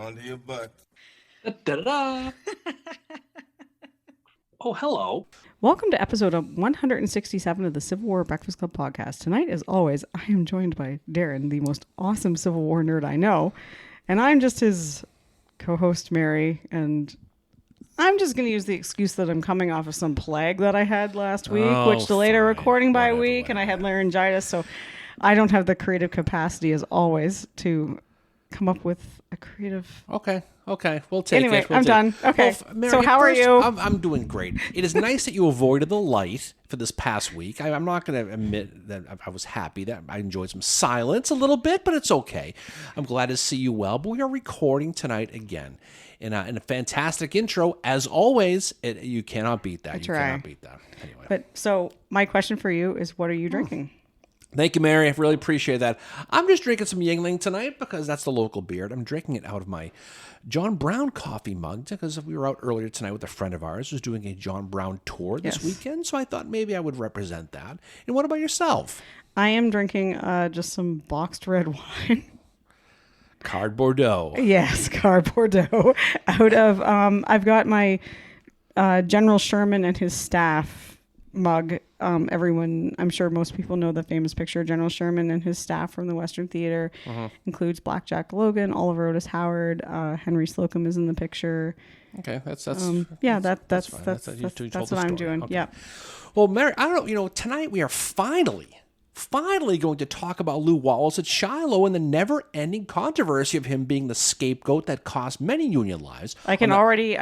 onto your butt. Da-da-da. Oh, hello. Welcome to episode 167 of the Civil War Breakfast Club podcast. Tonight, as always, I am joined by Darren, the most awesome Civil War nerd I know. And I'm just his co-host, Mary. And I'm just going to use the excuse that I'm coming off of some plague that I had last week, which delayed our recording by a week. And I had laryngitis, so I don't have the creative capacity, as always, to come up with a creative... Okay. We'll take anyway, it. I'm done. Okay. Well, Mary, so how first, are you? I'm doing great. It is nice that you avoided the light for this past week. I'm not going to admit that I was happy that I enjoyed some silence a little bit, but it's okay. I'm glad to see you well. But we are recording tonight again. In a fantastic intro, as always. You cannot beat that. Cannot beat that. Anyway. But so my question for you is, what are you drinking? Thank you, Mary. I really appreciate that. I'm just drinking some Yingling tonight because that's the local beer. I'm drinking it out of my John Brown coffee mug because we were out earlier tonight with a friend of ours who's doing a John Brown tour this weekend. So I thought maybe I would represent that. And what about yourself? I am drinking just some boxed red wine. Card Bordeaux. Yes, Card Bordeaux. Out of, I've got my General Sherman and his staff mug. Everyone, I'm sure most people know the famous picture of General Sherman and his staff from the Western Theater. Includes Blackjack Logan, Oliver Otis Howard, Henry Slocum is in the picture. Okay, that's what I'm doing. Okay. Yeah. Well, Mary, I don't know. Tonight we are finally going to talk about Lew Wallace at Shiloh and the never-ending controversy of him being the scapegoat that cost many Union lives. I can already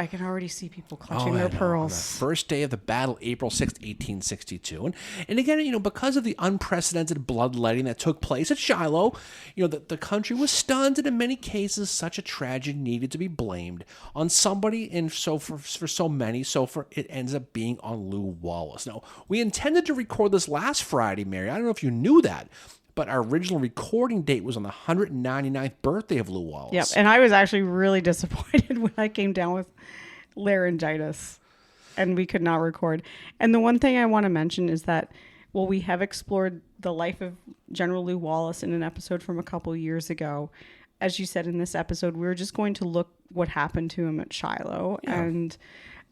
see people clutching their pearls. On the first day of the battle, April 6th, 1862. And again, because of the unprecedented bloodletting that took place at Shiloh, the country was stunned, and in many cases, such a tragedy needed to be blamed on somebody, and so for so many, it ends up being on Lew Wallace. Now, we intended to record this last Friday, Mary. I don't know if you knew that, but our original recording date was on the 199th birthday of Lew Wallace. Yep, and I was actually really disappointed when I came down with laryngitis and we could not record. And the one thing I want to mention is that, we have explored the life of General Lew Wallace in an episode from a couple years ago. As you said in this episode, we were just going to look what happened to him at Shiloh. Yeah. And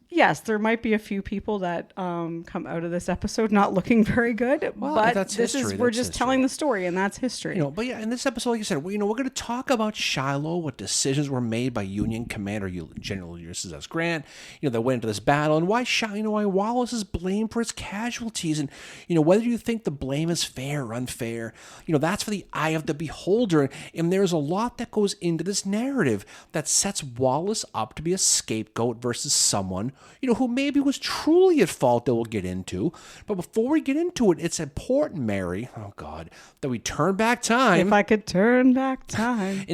yes, there might be a few people that come out of this episode not looking very good, but that's history. We're just telling the story, and that's history. But yeah, in this episode, like you said, we're going to talk about Shiloh, what decisions were made by Union Commander General Ulysses S. Grant, that went into this battle, and why why Wallace is blamed for its casualties, and whether you think the blame is fair or unfair, that's for the eye of the beholder, and there's a lot that goes into this narrative that sets Wallace up to be a scapegoat versus someone who maybe was truly at fault that we'll get into. But before we get into it, it's important, Mary, that we turn back time. If I could turn back time.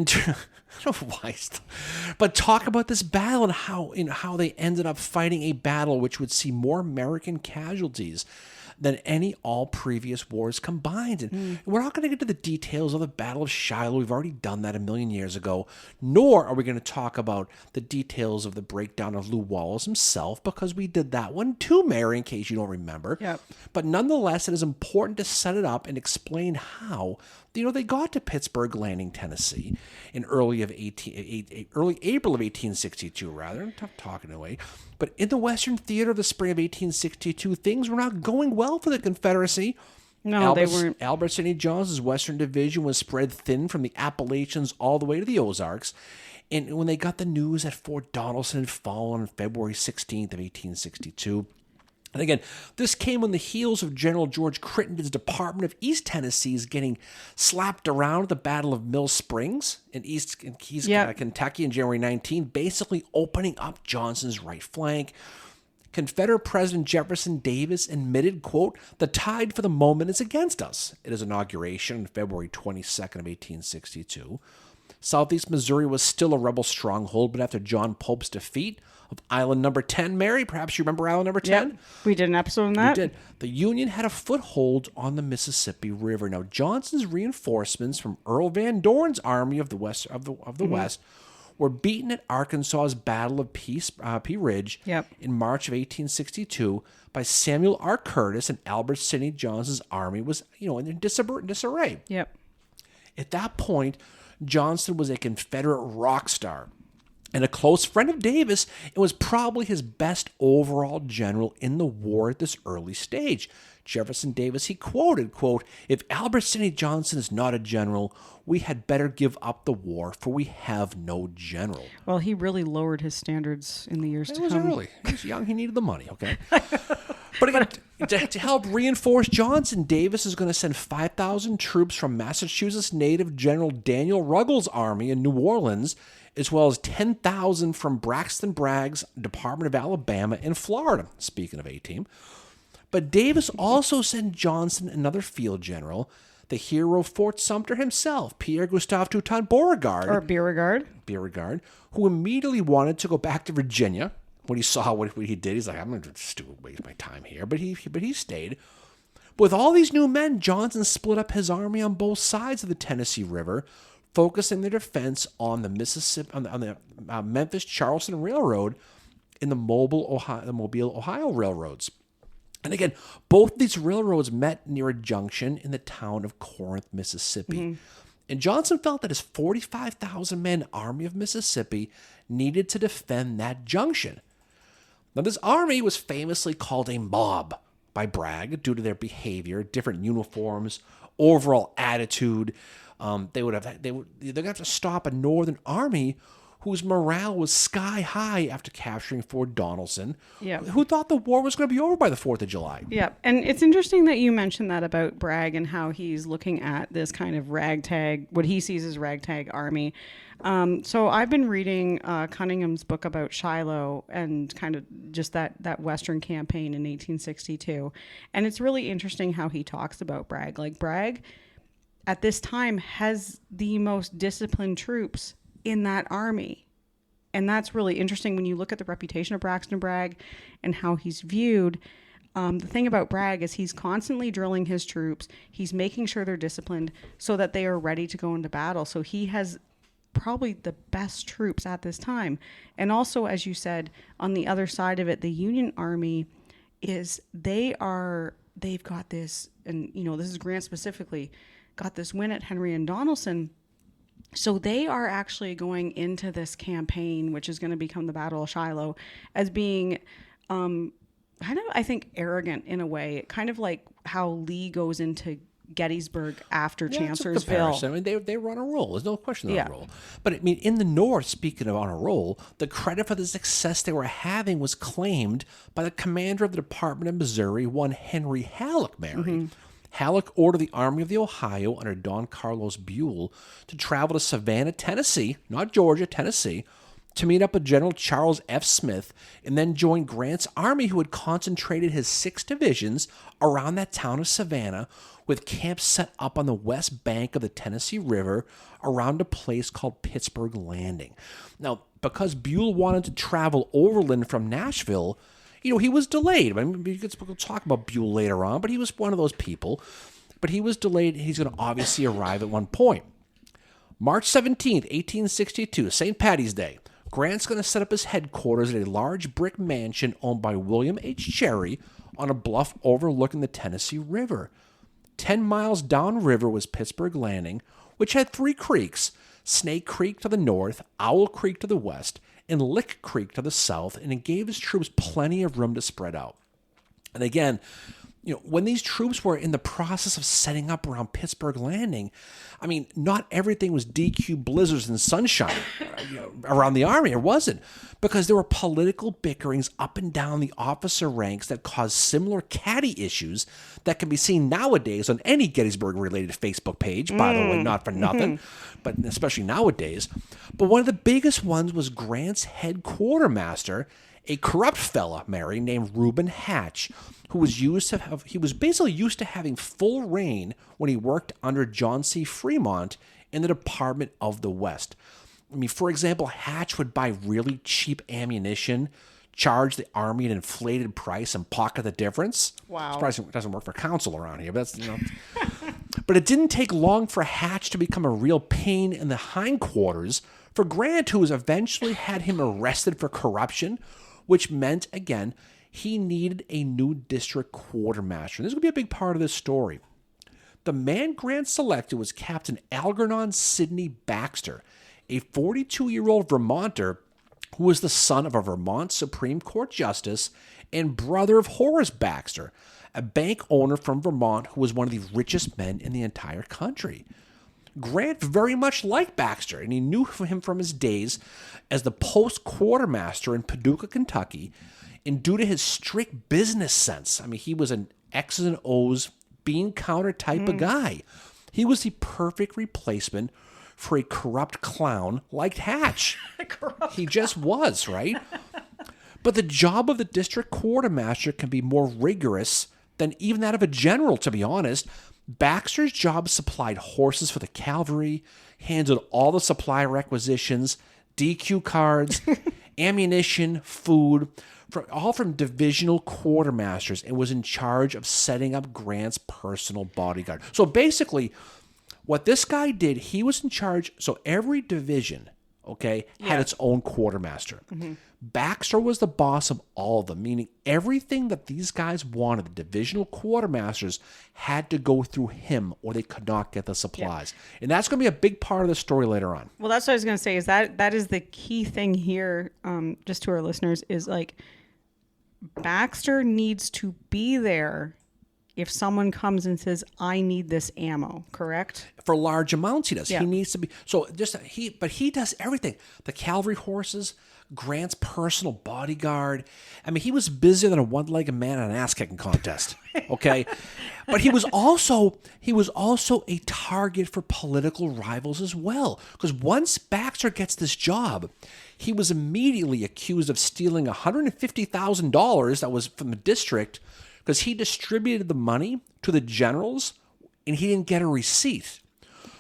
But talk about this battle and how they ended up fighting a battle which would see more American casualties than all previous wars combined. And we're not going to get to the details of the Battle of Shiloh. We've already done that a million years ago. Nor are we going to talk about the details of the breakdown of Lew Wallace himself, because we did that one too, Mary, in case you don't remember. Yep. But nonetheless, it is important to set it up and explain how they got to Pittsburgh Landing, Tennessee, in early April of 1862, rather. Tough talking away. But in the Western Theater of the spring of 1862, things were not going well for the Confederacy. No, they weren't. Albert Sidney Johnson's Western Division was spread thin from the Appalachians all the way to the Ozarks. And when they got the news that Fort Donelson had fallen on February 16th of 1862, and again, this came on the heels of General George Crittenden's Department of East Tennessee's getting slapped around at the Battle of Mill Springs in Kentucky on January 19, basically opening up Johnson's right flank. Confederate President Jefferson Davis admitted, quote, "The tide for the moment is against us," at his inauguration on February 22nd of 1862. Southeast Missouri was still a rebel stronghold, but after John Pope's defeat of Island Number 10, Mary, perhaps you remember Island Number 10? Yep. We did an episode on that. We did. The Union had a foothold on the Mississippi River. Now, Johnson's reinforcements from Earl Van Dorn's army of the West West were beaten at Arkansas's Battle of Pea Ridge in March of 1862 by Samuel R. Curtis, and Albert Sidney Johnson's army was, in disarray. Yep. At that point, Johnson was a Confederate rock star. And a close friend of Davis, it was probably his best overall general in the war at this early stage. Jefferson Davis, he quoted, quote, "If Albert Sidney Johnston is not a general, we had better give up the war, for we have no general." Well, he really lowered his standards in the years to come. It was early. He was young. He needed the money, okay? But again, to help reinforce Johnson, Davis is going to send 5,000 troops from Massachusetts native General Daniel Ruggles' army in New Orleans, as well as 10,000 from Braxton Bragg's Department of Alabama in Florida, speaking of A-Team. But Davis also sent Johnson another field general, the hero of Fort Sumter himself, Pierre Gustave Toutant Beauregard. Or Beauregard, who immediately wanted to go back to Virginia. When he saw what he did, he's like, I'm going to waste my time here. But he stayed. With all these new men, Johnson split up his army on both sides of the Tennessee River, focusing their defense on the Mississippi, on the Memphis-Charleston Railroad and the Mobile, Ohio railroads. And again, both these railroads met near a junction in the town of Corinth, Mississippi. Mm-hmm. And Johnson felt that his 45,000-man Army of Mississippi needed to defend that junction. Now, this army was famously called a mob by Bragg due to their behavior, different uniforms, overall attitude. They would have to stop a Northern army whose morale was sky high after capturing Fort Donelson, who thought the war was going to be over by the 4th of July. Yeah, and it's interesting that you mentioned that about Bragg and how he's looking at this kind of ragtag, what he sees as ragtag army. So I've been reading Cunningham's book about Shiloh and kind of just that Western campaign in 1862. And it's really interesting how he talks about Bragg. Like, Bragg, at this time, has the most disciplined troops in that army. And that's really interesting when you look at the reputation of Braxton Bragg and how he's viewed. The thing about Bragg is he's constantly drilling his troops. He's making sure they're disciplined so that they are ready to go into battle. So he has probably the best troops at this time. And also, as you said, on the other side of it, the Union Army they've got this, and this is Grant specifically, got this win at Henry and Donelson. So they are actually going into this campaign, which is going to become the Battle of Shiloh, as being kind of, I think, arrogant in a way, kind of like how Lee goes into Gettysburg after Chancellorsville. I mean, they were on a roll. There's no question they're on a roll. But I mean, in the North, speaking of on a roll, the credit for the success they were having was claimed by the commander of the Department of Missouri, one Henry Halleck, Mary. Mm-hmm. Halleck ordered the Army of the Ohio under Don Carlos Buell to travel to Savannah, Tennessee, not Georgia, Tennessee, to meet up with General Charles F. Smith and then join Grant's army, who had concentrated his 6 divisions around that town of Savannah, with camps set up on the west bank of the Tennessee River around a place called Pittsburgh Landing. Now, because Buell wanted to travel overland from Nashville, he was delayed. I mean, we'll talk about Buell later on, but he was one of those people. But he was delayed. He's going to obviously arrive at one point. March 17th, 1862, St. Patty's Day. Grant's going to set up his headquarters at a large brick mansion owned by William H. Cherry on a bluff overlooking the Tennessee River. 10 miles downriver was Pittsburgh Landing, which had 3 creeks, Snake Creek to the north, Owl Creek to the west, and Lick Creek to the south, and it gave his troops plenty of room to spread out. And again, when these troops were in the process of setting up around Pittsburgh Landing, I mean, not everything was DQ blizzards and sunshine around the army. It wasn't, because there were political bickerings up and down the officer ranks that caused similar catty issues that can be seen nowadays on any Gettysburg-related Facebook page, by the way, not for nothing, but especially nowadays. But one of the biggest ones was Grant's head quartermaster, a corrupt fella, Mary, named Reuben Hatch, who was basically used to having full reign when he worked under John C. Fremont in the Department of the West. I mean, for example, Hatch would buy really cheap ammunition, charge the army an inflated price, and pocket the difference. Wow. Surprising it doesn't work for council around here, but that's, But it didn't take long for Hatch to become a real pain in the hindquarters for Grant, who eventually had him arrested for corruption, which meant, again, he needed a new district quartermaster. And this is going to be a big part of this story. The man Grant selected was Captain Algernon Sidney Baxter, a 42-year-old Vermonter who was the son of a Vermont Supreme Court justice and brother of Horace Baxter, a bank owner from Vermont who was one of the richest men in the entire country. Grant very much liked Baxter, and he knew him from his days as the post quartermaster in Paducah, Kentucky, and due to his strict business sense. I mean, he was an X's and O's bean counter type of guy. He was the perfect replacement for a corrupt clown like Hatch. He just was, right? But the job of the district quartermaster can be more rigorous than even that of a general, to be honest. Baxter's job supplied horses for the cavalry, handled all the supply requisitions, DQ cards, ammunition, food, all from divisional quartermasters, and was in charge of setting up Grant's personal bodyguard. So basically, what this guy did, he was in charge. So every division, had its own quartermaster. Mm-hmm. Baxter was the boss of all of them, meaning everything that these guys wanted, the divisional quartermasters, had to go through him or they could not get the supplies. Yeah. And that's going to be a big part of the story later on. Well, that's what I was going to say, is that is the key thing here, just to our listeners, is like Baxter needs to be there if someone comes and says, I need this ammo, correct? For large amounts, he does. Yeah. He needs to be. So but he does everything. The cavalry horses, Grant's personal bodyguard. I mean, he was busier than a one-legged man in an ass-kicking contest. Okay, but he was also a target for political rivals as well. Because once Baxter gets this job, he was immediately accused of stealing $150,000 that was from the district, because he distributed the money to the generals and he didn't get a receipt.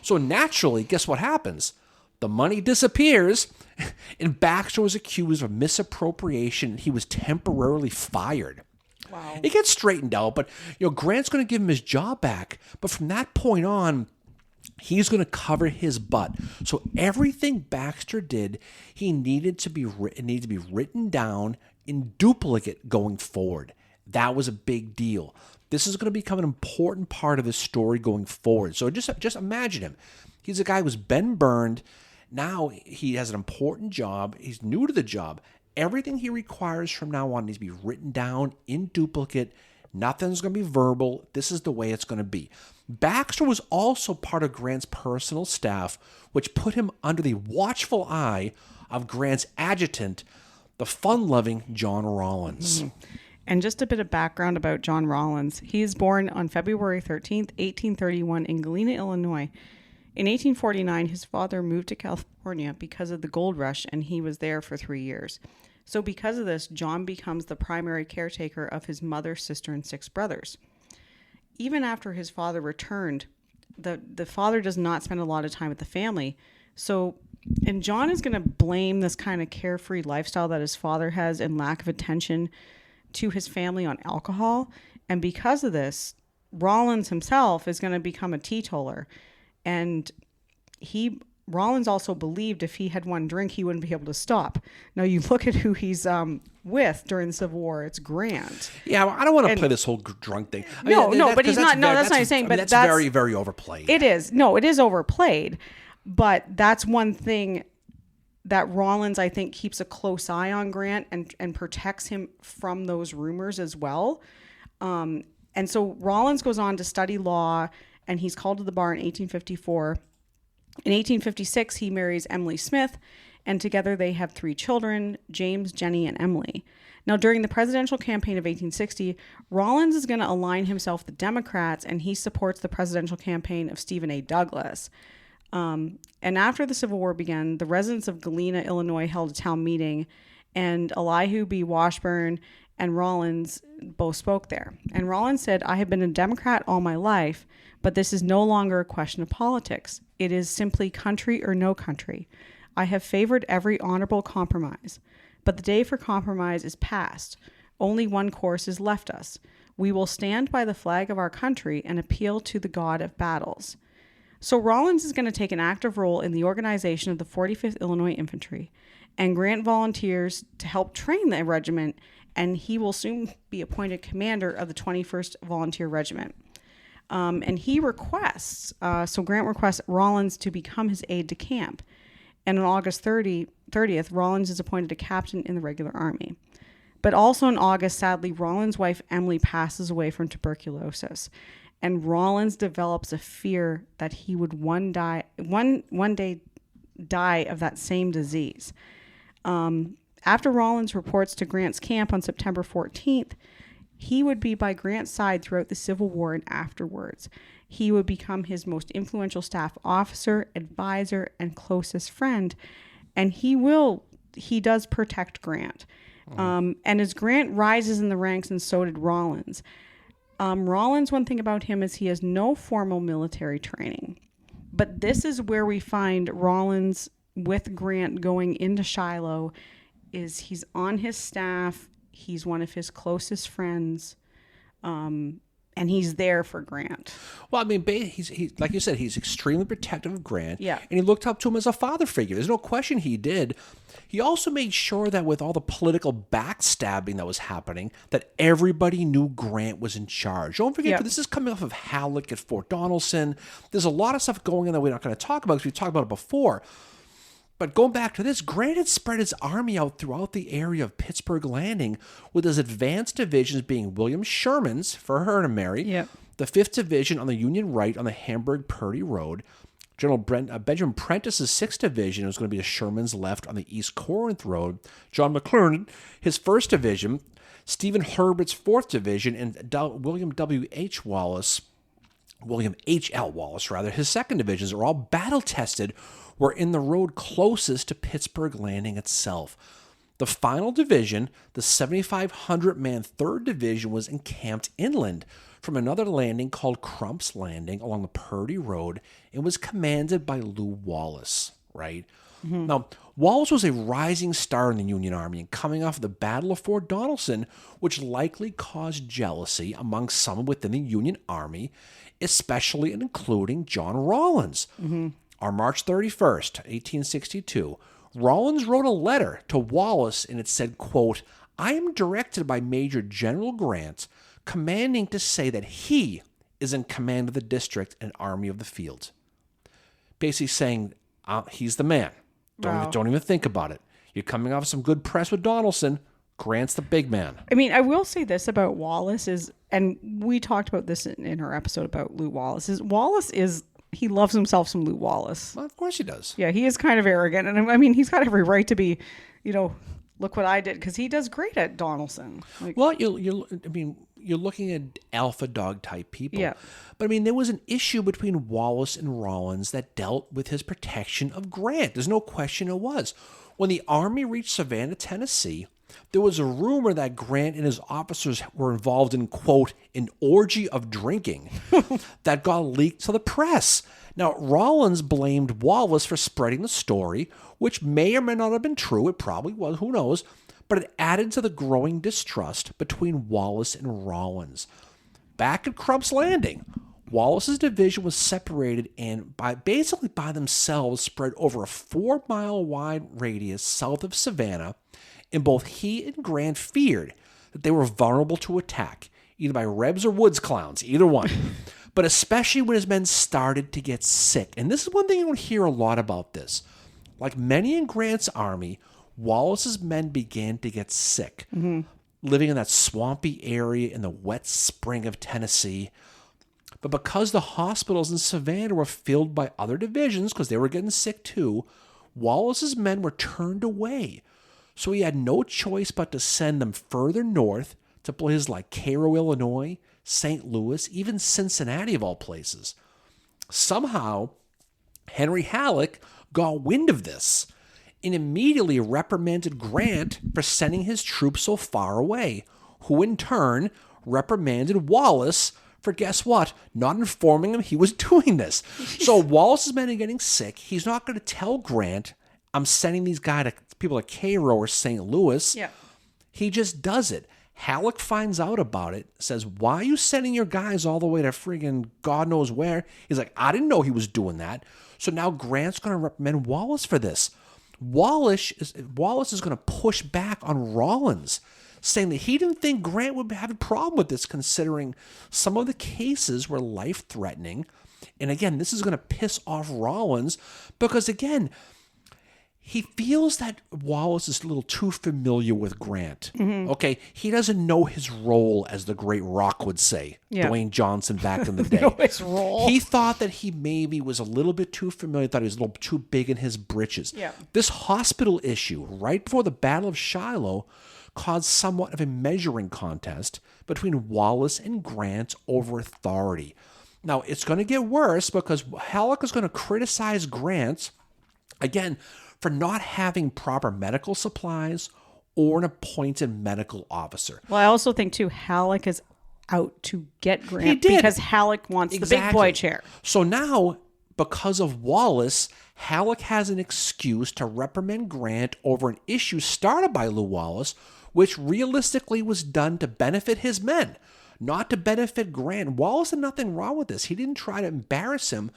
So naturally, guess what happens? The money disappears, and Baxter was accused of misappropriation. He was temporarily fired. Wow. It gets straightened out, but Grant's going to give him his job back. But from that point on, he's going to cover his butt. So everything Baxter did, he needed to be written down in duplicate going forward. That was a big deal. This is going to become an important part of his story going forward. So just imagine him. He's a guy who's been burned. Now he has an important job. He's new to the job. Everything he requires from now on needs to be written down in duplicate. Nothing's going to be verbal. This is the way it's going to be. Baxter was also part of Grant's personal staff, which put him under the watchful eye of Grant's adjutant, the fun-loving John Rawlins. Mm-hmm. And just a bit of background about John Rawlins. He is born on February 13th, 1831 in Galena, Illinois. In 1849, his father moved to California because of the gold rush, and he was there for 3 years. So because of this, John becomes the primary caretaker of his mother, sister, and 6 brothers. Even after his father returned, the father does not spend a lot of time with the family. And John is going to blame this kind of carefree lifestyle that his father has and lack of attention to his family on alcohol. And because of this, Rawlins himself is going to become a teetotaler. And Rawlins also believed if he had one drink, he wouldn't be able to stop. Now you look at who he's with during the Civil War. It's Grant. Yeah, well, I don't want to play this whole drunk thing. But he's not. No, that's not what I'm saying. But that's very, very overplayed. It is. No, it is overplayed. But that's one thing that Rawlins, I think, keeps a close eye on Grant and protects him from those rumors as well. And so Rawlins goes on to study law, and he's called to the bar in 1854. In 1856, he marries Emily Smith, and together they have 3 children, James, Jenny, and Emily. Now, during the presidential campaign of 1860, Rawlins is going to align himself with the Democrats, and he supports the presidential campaign of Stephen A. Douglas. And after the Civil War began, the residents of Galena, Illinois held a town meeting, and Elihu B. Washburn and Rawlins both spoke there. And Rawlins said, I have been a Democrat all my life, but this is no longer a question of politics. It is simply country or no country. I have favored every honorable compromise, but the day for compromise is past. Only one course is left us. We will stand by the flag of our country and appeal to the God of battles. So Rawlins is going to take an active role in the organization of the 45th Illinois Infantry, and Grant volunteers to help train the regiment, and he will soon be appointed commander of the 21st Volunteer Regiment. And he requests, Grant requests Rawlins to become his aide de camp. And on August 30, 30th, Rawlins is appointed a captain in the regular army. But also in August, sadly, Rawlins' wife Emily passes away from tuberculosis. And Rawlins develops a fear that he would one day die of that same disease. After Rawlins reports to Grant's camp on September 14th, he would be by Grant's side throughout the Civil War and afterwards. He would become his most influential staff officer, advisor, and closest friend. And he does protect Grant. And as Grant rises in the ranks, and so did Rawlins. Rawlins, one thing about him is he has no formal military training. But this is where we find Rawlins with Grant going into Shiloh, is he's on his staff. He's one of his closest friends. And he's there for Grant. Well, I mean, he's like you said, he's extremely protective of Grant. Yeah. And he looked up to him as a father figure. There's no question he did. He also made sure that with all the political backstabbing that was happening, that everybody knew Grant was in charge. Don't forget, this is coming off of Halleck at Fort Donelson. There's a lot of stuff going on that we're not going to talk about because we've talked about it before. But going back to this, Grant had spread his army out throughout the area of Pittsburgh Landing, with his advanced divisions being William Sherman's for her to marry, the 5th Division on the Union right on the Hamburg-Purdy Road, General Benjamin Prentice's 6th Division was going to be to Sherman's left on the East Corinth Road, John McClernand, his 1st Division, Stephen Herbert's 4th Division, and William H.L. Wallace, his 2nd Divisions are all battle-tested, were in the road closest to Pittsburgh Landing itself. The final division, the 7,500-man 3rd Division, was encamped inland from another landing called Crump's Landing along the Purdy Road and was commanded by Lew Wallace, right? Mm-hmm. Now, Wallace was a rising star in the Union Army and coming off the Battle of Fort Donelson, which likely caused jealousy among some within the Union Army, especially and including John Rawlins. Mm-hmm. On March 31st, 1862, Rawlins wrote a letter to Wallace, and it said, quote, "I am directed by Major General Grant, commanding to say that he is in command of the district and army of the field." Basically saying, he's the man. Don't even think about it. You're coming off some good press with Donelson. Grant's the big man. I mean, I will say this about Wallace is, and we talked about this in our episode about Lew Wallace, he loves himself some Lew Wallace. Well, of course he does. Yeah, he is kind of arrogant. And I mean, he's got every right to be, look what I did, because he does great at Donelson. Well, you're looking at alpha dog type people. Yeah. But I mean, there was an issue between Wallace and Rawlins that dealt with his protection of Grant. There's no question it was. When the Army reached Savannah, Tennessee, there was a rumor that Grant and his officers were involved in, quote, an orgy of drinking that got leaked to the press. Now, Rawlins blamed Wallace for spreading the story, which may or may not have been true. It probably was, who knows? But it added to the growing distrust between Wallace and Rawlins. Back at Crump's Landing, Wallace's division was separated and by themselves spread over a 4-mile wide radius south of Savannah, and both he and Grant feared that they were vulnerable to attack, either by Rebs or Woods clowns, either one. But especially when his men started to get sick. And this is one thing you don't hear a lot about this. Like many in Grant's army, Wallace's men began to get sick, living in that swampy area in the wet spring of Tennessee. But because the hospitals in Savannah were filled by other divisions, because they were getting sick too, Wallace's men were turned away. So he had no choice but to send them further north to places like Cairo, Illinois, St. Louis, even Cincinnati of all places. Somehow, Henry Halleck got wind of this and immediately reprimanded Grant for sending his troops so far away, who in turn reprimanded Wallace for, guess what, not informing him he was doing this. So Wallace's men are getting sick. He's not going to tell Grant, I'm sending these guys to people like Cairo or St. Louis. Yeah. He just does it. Halleck finds out about it, says, why are you sending your guys all the way to friggin' God knows where? He's like, I didn't know he was doing that. So now Grant's going to reprimand Wallace for this. Wallace is going to push back on Rawlins, saying that he didn't think Grant would have a problem with this, considering some of the cases were life-threatening. And again, this is going to piss off Rawlins because, again, he feels that Wallace is a little too familiar with Grant. Okay, he doesn't know his role, as the great Rock would say, Dwayne Johnson back in the day. Know his role. He thought that he maybe was a little bit too familiar, thought he was a little too big in his britches. Yeah. This hospital issue, right before the Battle of Shiloh, caused somewhat of a measuring contest between Wallace and Grant over authority. Now, it's going to get worse because Halleck is going to criticize Grant, again, for not having proper medical supplies or an appointed medical officer. Well, I also think, too, Halleck is out to get Grant He did. because Halleck wants the big boy chair. So now, because of Wallace, Halleck has an excuse to reprimand Grant over an issue started by Lew Wallace, which realistically was done to benefit his men, not to benefit Grant. Wallace had nothing wrong with this. He didn't try to embarrass him.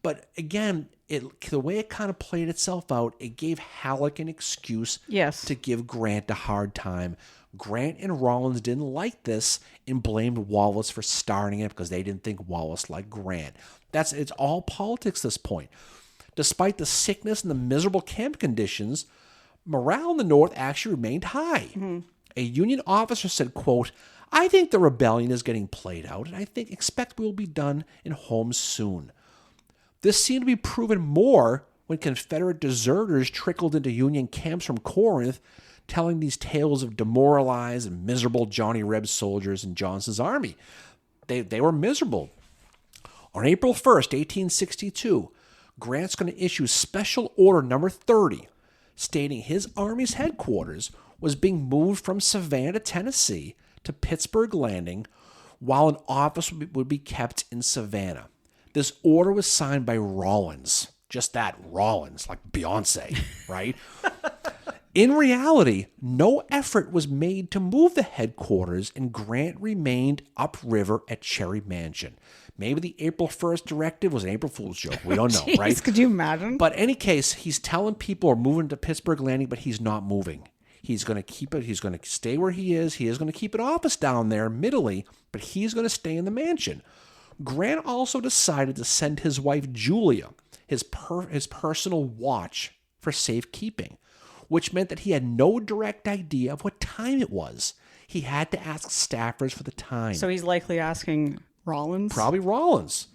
But again, the way it kind of played itself out, it gave Halleck an excuse to give Grant a hard time. Grant and Rawlins didn't like this and blamed Wallace for starting it because they didn't think Wallace liked Grant. It's all politics at this point. Despite the sickness and the miserable camp conditions, morale in the North actually remained high. A Union officer said, quote, "I think the rebellion is getting played out, and expect we will be done in Holmes soon." This seemed to be proven more when Confederate deserters trickled into Union camps from Corinth, telling these tales of demoralized and miserable Johnny Reb soldiers in Johnson's army. They were miserable. On April 1st, 1862, Grant's going to issue Special Order Number 30, stating his army's headquarters was being moved from Savannah to Tennessee to Pittsburgh Landing, while an office would be kept in Savannah. This order was signed by Rawlins. Just that, Rawlins, like Beyonce, right? In reality, no effort was made to move the headquarters, and Grant remained upriver at Cherry Mansion. Maybe the April 1st directive was an April Fool's joke. We don't know, Jeez, right? Could you imagine? But in any case, he's telling people are moving to Pittsburgh Landing, but he's not moving. He's going to keep it. He's going to stay where he is. He is going to keep an office down there, middly, but he's going to stay in the mansion. Grant also decided to send his wife Julia his personal watch for safekeeping, which meant that he had no direct idea of what time it was. He had to ask staffers for the time. So he's likely asking Rawlins? Probably Rawlins.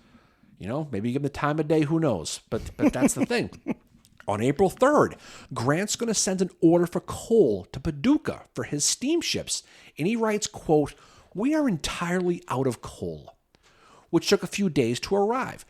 Maybe give him the time of day, who knows? But that's the thing. On April 3rd, Grant's going to send an order for coal to Paducah for his steamships. And he writes, quote, "We are entirely out of coal," which took a few days to arrive.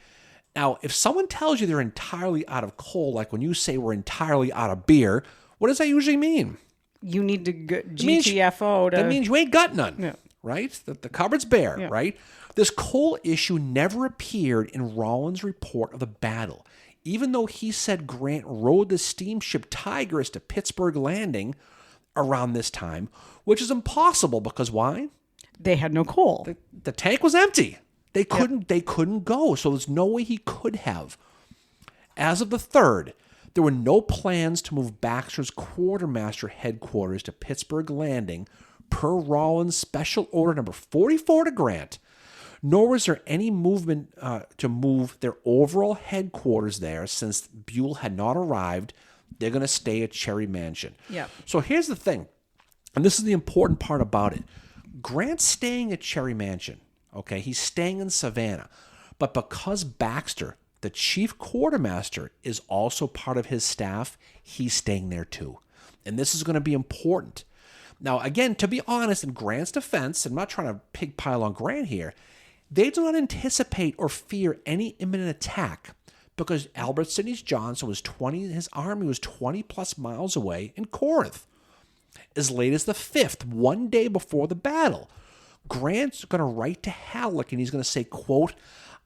Now, if someone tells you they're entirely out of coal, like when you say we're entirely out of beer, what does that usually mean? You need to GTFO to... That means you ain't got none, right? The cupboard's bare, right? This coal issue never appeared in Rawlins' report of the battle, even though he said Grant rode the steamship Tigress to Pittsburgh Landing around this time, which is impossible because why? They had no coal. The tank was empty. They couldn't go, so there's no way he could have. As of the 3rd, there were no plans to move Baxter's quartermaster headquarters to Pittsburgh Landing per Rawlins Special Order Number 44 to Grant, nor was there any movement to move their overall headquarters there since Buell had not arrived. They're going to stay at Cherry Mansion. Yeah. So here's the thing, and this is the important part about it. Grant's staying at Cherry Mansion. Okay, he's staying in Savannah. But because Baxter, the chief quartermaster, is also part of his staff, he's staying there too. And this is going to be important. Now, again, to be honest, in Grant's defense, I'm not trying to pig pile on Grant here, they do not anticipate or fear any imminent attack because Albert Sidney Johnston his army was 20 plus miles away in Corinth. As late as the 5th, one day before the battle, Grant's going to write to Halleck and he's going to say, quote,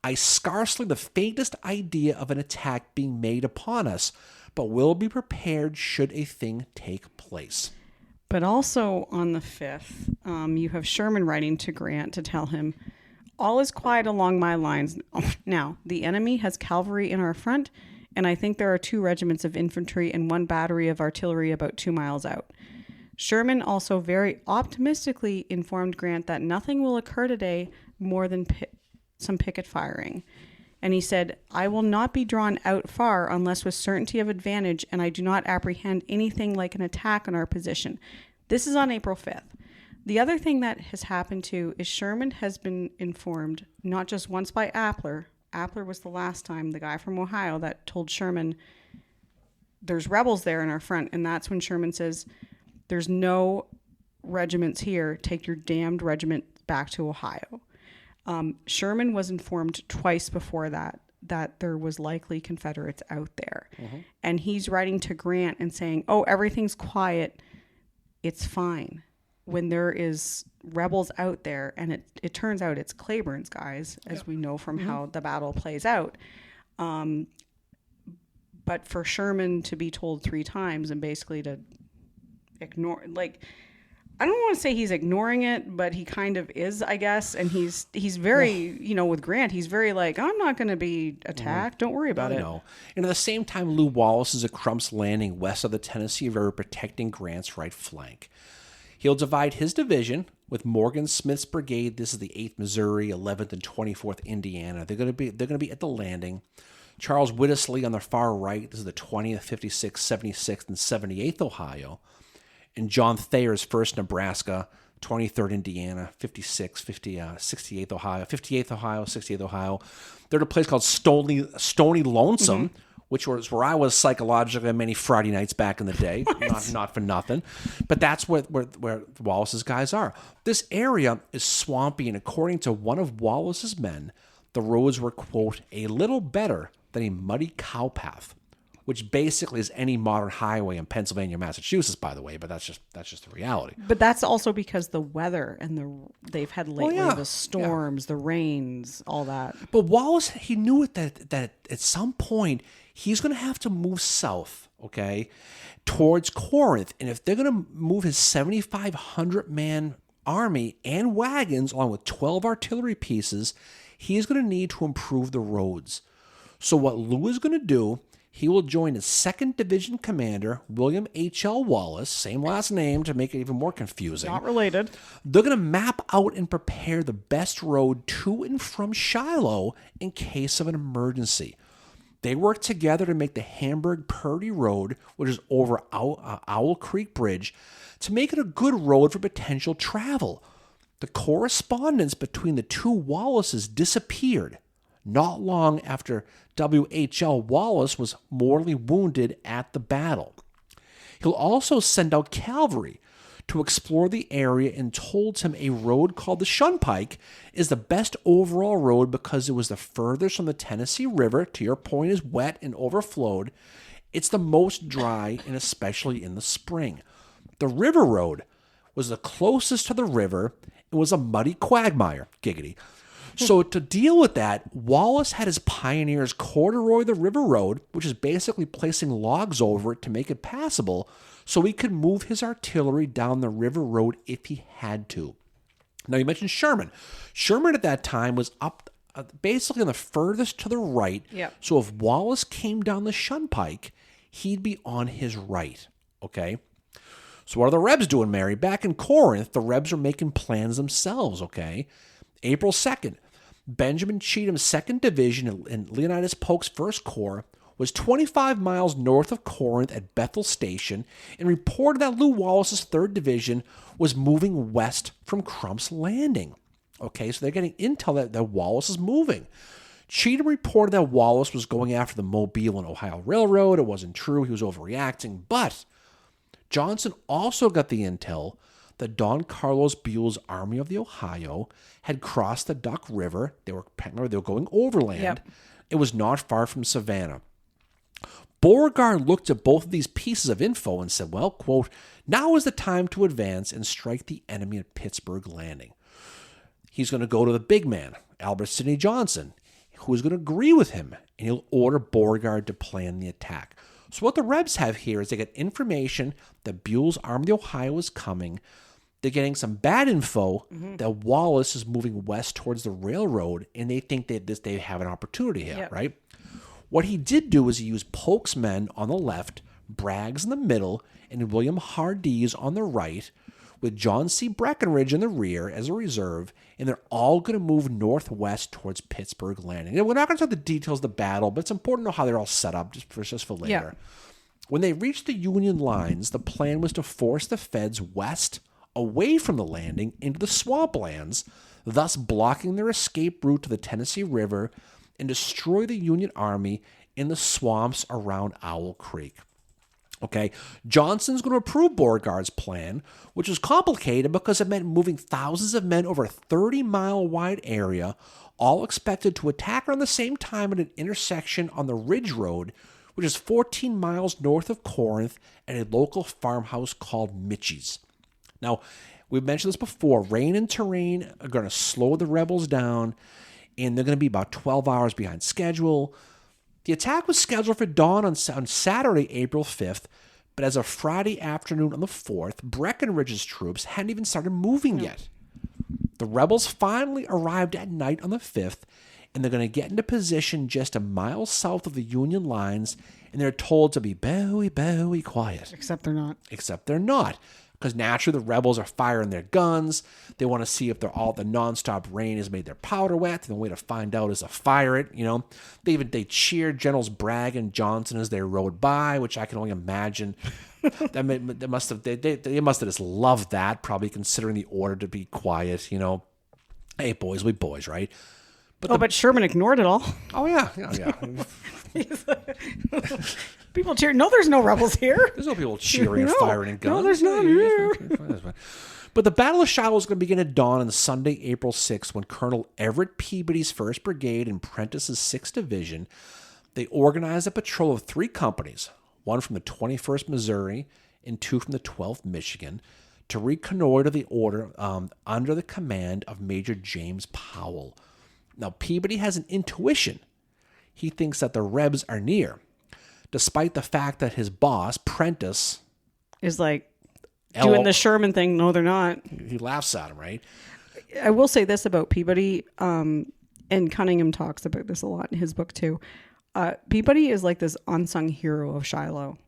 "I scarcely the faintest idea of an attack being made upon us, but will be prepared should a thing take place." But also on the 5th, you have Sherman writing to Grant to tell him, "All is quiet along my lines. Now, the enemy has cavalry in our front, and I think there are 2 regiments of infantry and 1 battery of artillery about 2 miles out." Sherman also very optimistically informed Grant that nothing will occur today more than some picket firing. And he said, I will not be drawn out far unless with certainty of advantage, and I do not apprehend anything like an attack on our position. This is on April 5th. The other thing that has happened too is Sherman has been informed, not just once by Appler. Appler was the last time, the guy from Ohio, that told Sherman there's rebels there in our front. And that's when Sherman says, there's no regiments here. Take your damned regiment back to Ohio. Sherman was informed twice before that there was likely Confederates out there. Mm-hmm. And he's writing to Grant and saying, oh, everything's quiet. It's fine. When there is rebels out there, and it turns out it's Claiborne's guys, as we know from how the battle plays out. But for Sherman to be told 3 times and basically to ignore, like, I don't want to say he's ignoring it, but he kind of is, I guess. And he's very, with Grant, he's very like, I'm not going to be attacked. Don't worry about it. No. And at the same time, Lew Wallace is at Crump's Landing west of the Tennessee River, protecting Grant's right flank. He'll divide his division with Morgan Smith's brigade. This is the 8th Missouri, 11th and 24th Indiana. They're going to be at the landing. Charles Whittlesey on the far right. This is the 20th, 56th, 76th, and 78th Ohio. And John Thayer's 1st Nebraska, 23rd Indiana, 68th Ohio, 68th Ohio. They're at a place called Stony Lonesome, which was where I was psychologically many Friday nights back in the day. not for nothing. But that's where Wallace's guys are. This area is swampy, and according to one of Wallace's men, the roads were, quote, a little better than a muddy cowpath, which basically is any modern highway in Pennsylvania, Massachusetts, by the way, but that's just the reality. But that's also because the weather and they've had lately, the storms, the rains, all that. But Wallace, he knew that at some point he's going to have to move south, okay, towards Corinth. And if they're going to move his 7,500-man army and wagons along with 12 artillery pieces, he is going to need to improve the roads. So what Lew is going to do, he will join his 2nd Division commander, William H.L. Wallace, same last name to make it even more confusing. Not related. They're going to map out and prepare the best road to and from Shiloh in case of an emergency. They work together to make the Hamburg-Purdy Road, which is over Owl Creek Bridge, to make it a good road for potential travel. The correspondence between the two Wallaces disappeared not long after W.H.L. Wallace was mortally wounded at the battle. He'll also send out cavalry to explore the area and told him a road called the Shunpike is the best overall road because it was the furthest from the Tennessee River, to your point, is wet and overflowed. It's the most dry, and especially in the spring. The river road was the closest to the river and was a muddy quagmire, giggity. So to deal with that, Wallace had his pioneers corduroy the river road, which is basically placing logs over it to make it passable, so he could move his artillery down the river road if he had to. Now, you mentioned Sherman. Sherman at that time was up basically on the furthest to the right. Yep. So if Wallace came down the Shunpike, he'd be on his right, okay? So what are the Rebs doing, Mary? Back in Corinth, the Rebs are making plans themselves, okay? April 2nd, Benjamin Cheatham's 2nd Division and Leonidas Polk's 1st Corps was 25 miles north of Corinth at Bethel Station and reported that Lew Wallace's 3rd Division was moving west from Crump's Landing. Okay, so they're getting intel that Wallace is moving. Cheatham reported that Wallace was going after the Mobile and Ohio Railroad. It wasn't true. He was overreacting. But Johnson also got the intel that Don Carlos Buell's Army of the Ohio had crossed the Duck River. They were going overland. Yep. It was not far from Savannah. Beauregard looked at both of these pieces of info and said, well, quote, now is the time to advance and strike the enemy at Pittsburgh Landing. He's going to go to the big man, Albert Sidney Johnston, who is going to agree with him, and he'll order Beauregard to plan the attack. So what the Rebs have here is they get information that Buell's Army of the Ohio is coming. They're getting some bad info that Wallace is moving west towards the railroad, and they think that they have an opportunity here, right? What he did do is he used Polk's men on the left, Bragg's in the middle, and William Hardee's on the right, with John C. Breckinridge in the rear as a reserve, and they're all going to move northwest towards Pittsburgh Landing. And we're not going to talk the details of the battle, but it's important to know how they're all set up just for later. Yeah. When they reached the Union lines, the plan was to force the Feds west, away from the landing, into the swamplands, thus blocking their escape route to the Tennessee River, and destroy the Union Army in the swamps around Owl Creek. Okay, Johnson's going to approve Beauregard's plan, which was complicated because it meant moving thousands of men over a 30-mile-wide area, all expected to attack around the same time at an intersection on the Ridge Road, which is 14 miles north of Corinth, at a local farmhouse called Mitchie's. Now, we've mentioned this before. Rain and terrain are going to slow the rebels down, and they're going to be about 12 hours behind schedule. The attack was scheduled for dawn on Saturday, April 5th, but as of Friday afternoon on the 4th, Breckinridge's troops hadn't even started moving yet. The rebels finally arrived at night on the 5th, and they're going to get into position just a mile south of the Union lines, and they're told to be very quiet. Except they're not. Except they're not. Because naturally the rebels are firing their guns. They want to see if the nonstop rain has made their powder wet. And the way to find out is to fire it. They cheered Generals Bragg and Johnson as they rode by, which I can only imagine. They must have just loved that, probably considering the order to be quiet. Hey, boys, we boys, right? But Sherman ignored it all. Oh yeah. People cheer. No, there's no rebels here. There's no people cheering and firing and guns. No, there's not here. But the Battle of Shiloh is going to begin at dawn on Sunday, April 6th, when Colonel Everett Peabody's 1st Brigade and Prentice's 6th Division, they organized a patrol of 3 companies, one from the 21st Missouri and 2 from the 12th Michigan, to reconnoiter the order under the command of Major James Powell. Now, Peabody has an intuition. He thinks that the Rebs are near, despite the fact that his boss, Prentice, is like doing the Sherman thing. No, they're not. He laughs at him, right? I will say this about Peabody, and Cunningham talks about this a lot in his book too. Peabody is like this unsung hero of Shiloh,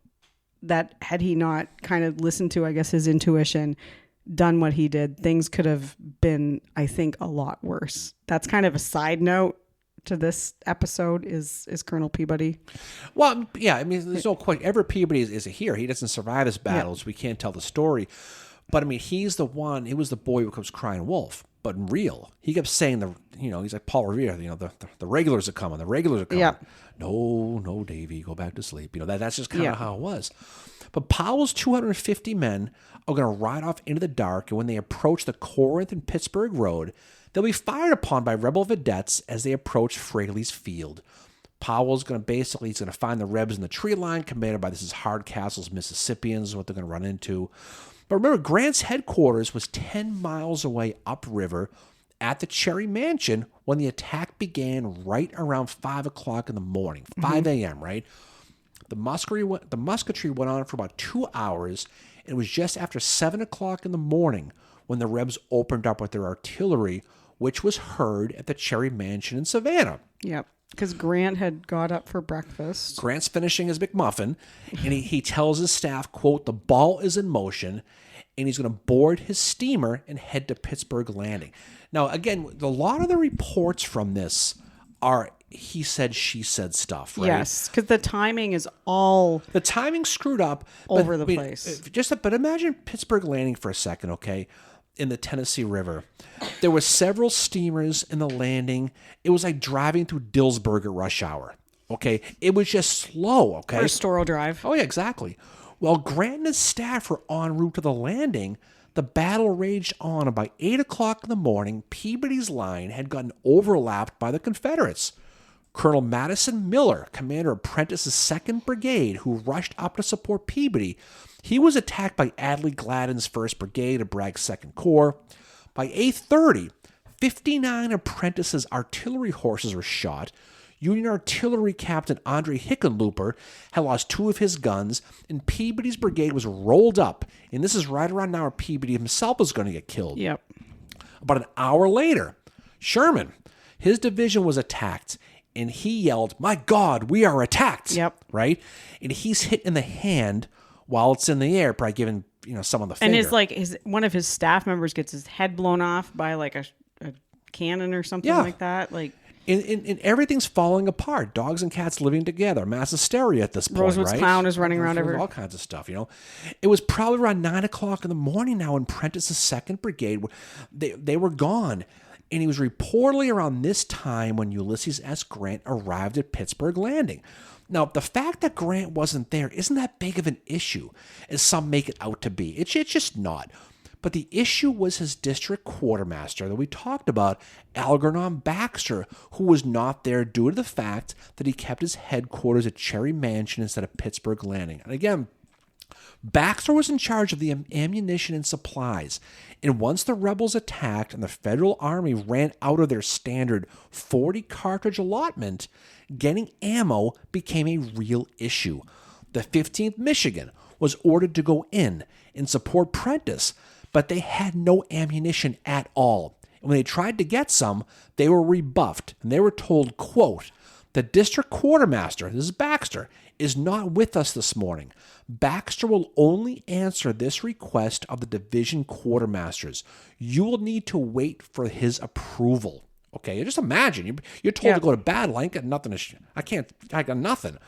that had he not kind of listened to, I guess, his intuition, done what he did, things could have been, I think, a lot worse. That's kind of a side note to this episode is Colonel Peabody. Well, yeah, I mean, there's no question. Everett Peabody is a hero. He doesn't survive this battle, so we can't tell the story. But I mean, he was the boy who comes crying wolf. But in real, he kept saying he's like Paul Revere, the regulars are coming, the regulars are coming. Yeah. No, Davey, go back to sleep. That's just kind of how it was. But Powell's 250 men are going to ride off into the dark, and when they approach the Corinth and Pittsburgh Road, they'll be fired upon by rebel vedettes as they approach Fraley's Field. Powell's going to find the Rebs in the tree line, commanded by Hardcastle's Mississippians, what they're going to run into. But remember, Grant's headquarters was 10 miles away upriver at the Cherry Mansion when the attack began right around 5 o'clock in the morning, 5 a.m., right? The musketry went on for about 2 hours, and it was just after 7 o'clock in the morning when the Rebs opened up with their artillery, which was heard at the Cherry Mansion in Savannah. Yep, because Grant had got up for breakfast. Grant's finishing his McMuffin, and he tells his staff, quote, "The ball is in motion," and he's going to board his steamer and head to Pittsburgh Landing. Now, again, a lot of the reports from this are he said, she said stuff, right? Yes, because the timing is all... The timing screwed up. Over the place. But imagine Pittsburgh Landing for a second, okay? In the Tennessee River. There were several steamers in the landing. It was like driving through Dillsburg at rush hour, okay? It was just slow, okay? Or Storrow Drive. Oh, yeah, exactly. While Grant and his staff were en route to the landing, the battle raged on, and by 8 o'clock in the morning, Peabody's line had gotten overlapped by the Confederates. Colonel Madison Miller, commander of Prentice's 2nd Brigade, who rushed up to support Peabody, he was attacked by Adlai Gladden's 1st Brigade of Bragg's 2nd Corps. By 8:30, 59 of Prentice's artillery horses were shot. Union artillery captain Andre Hickenlooper had lost 2 of his guns, and Peabody's brigade was rolled up. And this is right around now where Peabody himself was going to get killed. Yep. About an hour later, Sherman, his division was attacked, and he yelled, "My God, we are attacked!" Yep. Right? And he's hit in the hand while it's in the air, probably giving some on the finger. And one of his staff members gets his head blown off by like a cannon or something like that. Like, and everything's falling apart. Dogs and cats living together. Mass hysteria at this point, Rosewood's right? clown is running around everywhere. All kinds of stuff, It was probably around 9 o'clock in the morning now when Prentice's 2nd Brigade, they were gone. And it was reportedly around this time when Ulysses S. Grant arrived at Pittsburgh Landing. Now, the fact that Grant wasn't there isn't that big of an issue as some make it out to be. It's just not. But the issue was his district quartermaster that we talked about, Algernon Baxter, who was not there due to the fact that he kept his headquarters at Cherry Mansion instead of Pittsburgh Landing. And again, Baxter was in charge of the ammunition and supplies. And once the rebels attacked and the Federal Army ran out of their standard 40 cartridge allotment, getting ammo became a real issue. The 15th Michigan was ordered to go in and support Prentice, but they had no ammunition at all. And when they tried to get some, they were rebuffed, and they were told, quote, "The district quartermaster," this is Baxter, "is not with us this morning. Baxter will only answer this request of the division quartermasters. You will need to wait for his approval." Okay, just imagine. You're told to go to battle. I ain't got nothing I got nothing.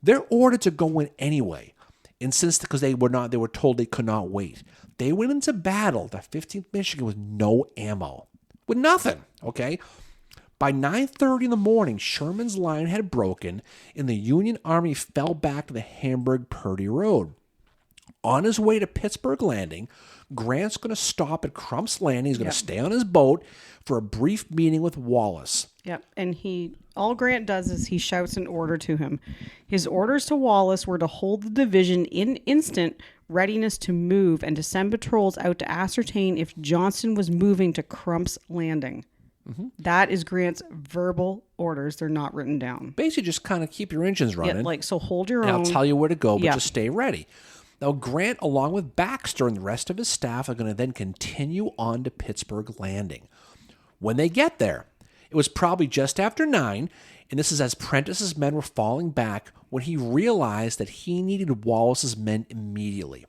They're ordered to go in anyway. And because they were told they could not wait. They went into battle, the 15th Michigan, with no ammo. With nothing, okay? By 9:30 in the morning, Sherman's line had broken, and the Union Army fell back to the Hamburg-Purdy Road. On his way to Pittsburgh Landing, Grant's going to stop at Crump's Landing. He's going to stay on his boat for a brief meeting with Wallace. Yep, and all Grant does is he shouts an order to him. His orders to Wallace were to hold the division in instant readiness to move and to send patrols out to ascertain if Johnston was moving to Crump's Landing. Mm-hmm. That is Grant's verbal orders. They're not written down. Basically, just kind of keep your engines running. Yeah, so hold your own. I'll tell you where to go, but just stay ready. Now, Grant, along with Baxter and the rest of his staff, are going to then continue on to Pittsburgh Landing. When they get there, it was probably just after 9, and this is as Prentice's men were falling back when he realized that he needed Wallace's men immediately.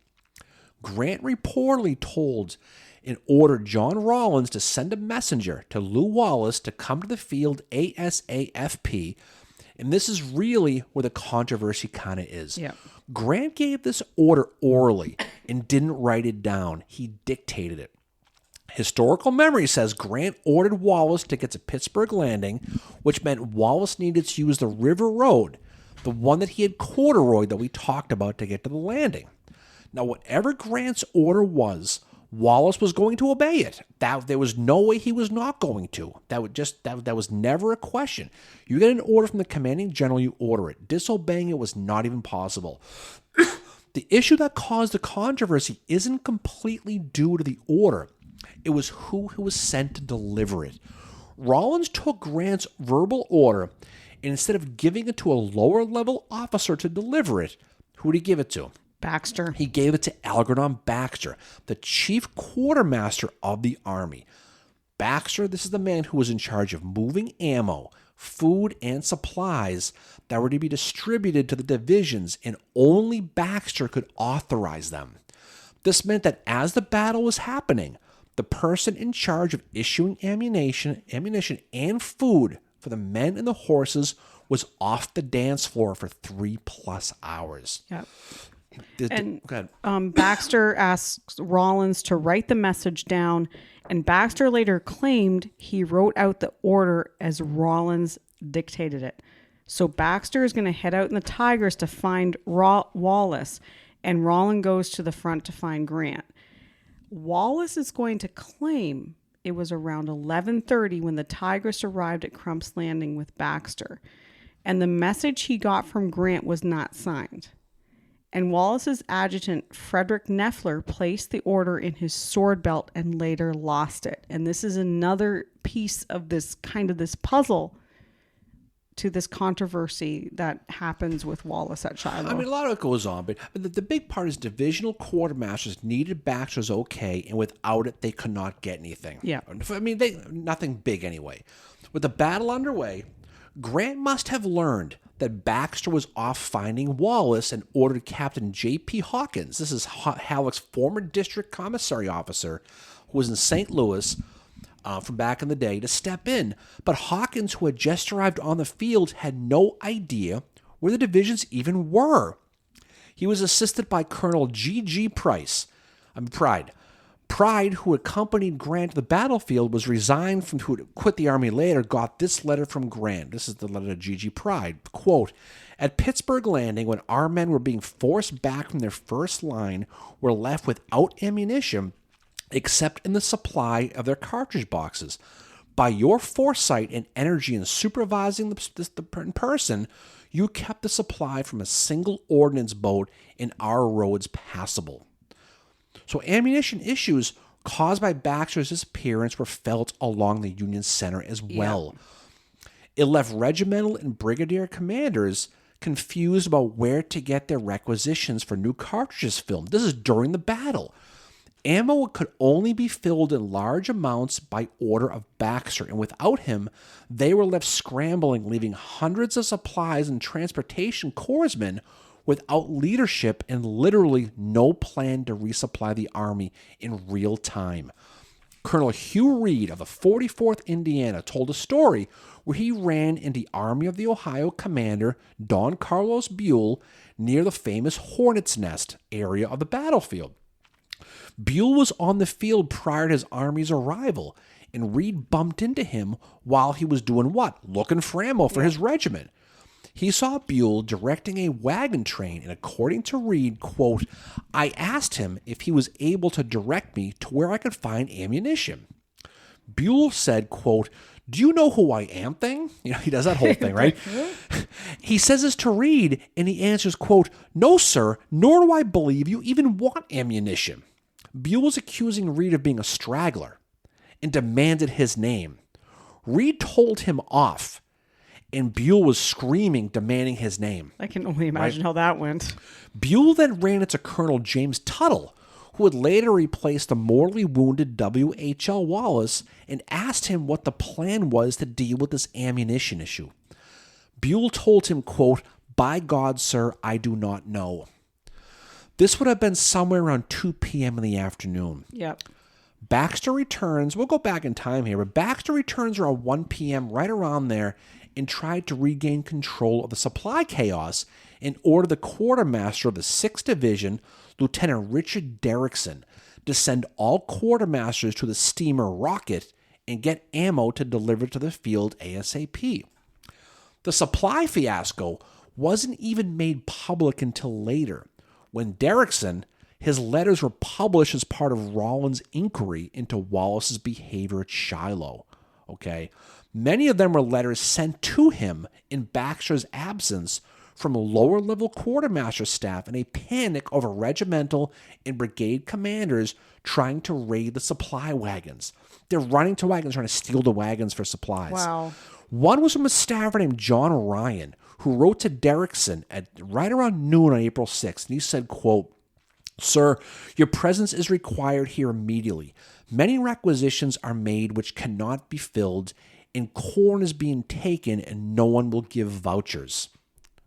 Grant reportedly told and ordered John Rawlins to send a messenger to Lew Wallace to come to the field ASAP, and this is really where the controversy kind of is. Yeah. Grant gave this order orally and didn't write it down. He dictated it. Historical memory says Grant ordered Wallace to get to Pittsburgh Landing, which meant Wallace needed to use the River Road, the one that he had corduroyed that we talked about to get to the landing. Now, whatever Grant's order was, Wallace was going to obey it. There was no way he was not going to. That was never a question. You get an order from the commanding general, you order it. Disobeying it was not even possible. The issue that caused the controversy isn't completely due to the order. It was who was sent to deliver it. Rawlins took Grant's verbal order, and instead of giving it to a lower-level officer to deliver it, who did he give it to? Baxter. He gave it to Algernon Baxter, the chief quartermaster of the Army. Baxter, this is the man who was in charge of moving ammo, food, and supplies that were to be distributed to the divisions, and only Baxter could authorize them. This meant that as the battle was happening, the person in charge of issuing ammunition and food for the men and the horses was off the dance floor for 3+ hours. Yep. Go And Baxter asks Rawlins to write the message down, and Baxter later claimed he wrote out the order as Rawlins dictated it. So Baxter is going to head out in the Tigers to find Wallace, and Rawlins goes to the front to find Grant. Wallace is going to claim it was around 11:30 when the Tigris arrived at Crump's Landing with Baxter, and the message he got from Grant was not signed. And Wallace's adjutant, Frederick Neffler, placed the order in his sword belt and later lost it. And this is another piece of this puzzle to this controversy that happens with Wallace at Shiloh. I mean, a lot of it goes on, but the big part is divisional quartermasters needed Baxter's okay, and without it, they could not get anything. Yeah. I mean, nothing big anyway. With the battle underway, Grant must have learned that Baxter was off finding Wallace and ordered Captain J.P. Hawkins, this is Halleck's former district commissary officer, who was in St. Louis from back in the day, to step in. But Hawkins, who had just arrived on the field, had no idea where the divisions even were. He was assisted by Colonel G.G. Pride. Pride, who accompanied Grant to the battlefield, was resigned from who quit the army later, got this letter from Grant. This is the letter to G.G. Pride. Quote, "At Pittsburgh Landing, when our men were being forced back from their first line, were left without ammunition except in the supply of their cartridge boxes. By your foresight and energy in supervising the person, you kept the supply from a single ordnance boat and our roads passable." So ammunition issues caused by Baxter's disappearance were felt along the Union center as well. It left regimental and brigadier commanders confused about where to get their requisitions for new cartridges filled. This is during the battle. Ammo could only be filled in large amounts by order of Baxter, and without him, they were left scrambling, leaving hundreds of supplies and transportation corpsmen without leadership and literally no plan to resupply the army in real time. Colonel Hugh Reed of the 44th Indiana told a story where he ran into the Army of the Ohio commander Don Carlos Buell near the famous Hornet's Nest area of the battlefield. Buell was on the field prior to his army's arrival, and Reed bumped into him while he was doing what? Looking for ammo for his regiment. He saw Buell directing a wagon train, and according to Reed, quote, "I asked him if he was able to direct me to where I could find ammunition." Buell said, quote, "Do you know who I am thing?" You know, he does that whole thing, right? He says this to Reed, and he answers, quote, "No, sir, nor do I believe you even want ammunition." Buell was accusing Reed of being a straggler and demanded his name. Reed told him off, and Buell was screaming, demanding his name. I can only imagine how that went. Buell then ran into Colonel James Tuttle, who would later replace the mortally wounded W.H.L. Wallace, and asked him what the plan was to deal with this ammunition issue. Buell told him, quote, "By God, sir, I do not know." This would have been somewhere around 2 p.m. in the afternoon. Yep. Baxter returns. We'll go back in time here, but Baxter returns around 1 p.m., right around there, and tried to regain control of the supply chaos and ordered the quartermaster of the 6th Division, Lieutenant Richard Derrickson, to send all quartermasters to the steamer Rocket and get ammo to deliver to the field ASAP. The supply fiasco wasn't even made public until later, when Derrickson, his letters were published as part of Rawlins' inquiry into Wallace's behavior at Shiloh. Okay, many of them were letters sent to him in Baxter's absence from lower-level quartermaster staff in a panic over regimental and brigade commanders trying to raid the supply wagons. They're running to wagons, trying to steal the wagons for supplies. Wow. One was from a staffer named John Ryan, who wrote to Derrickson at right around noon on April 6th, and he said, quote, "Sir, your presence is required here immediately. Many requisitions are made which cannot be filled, and corn is being taken, and no one will give vouchers."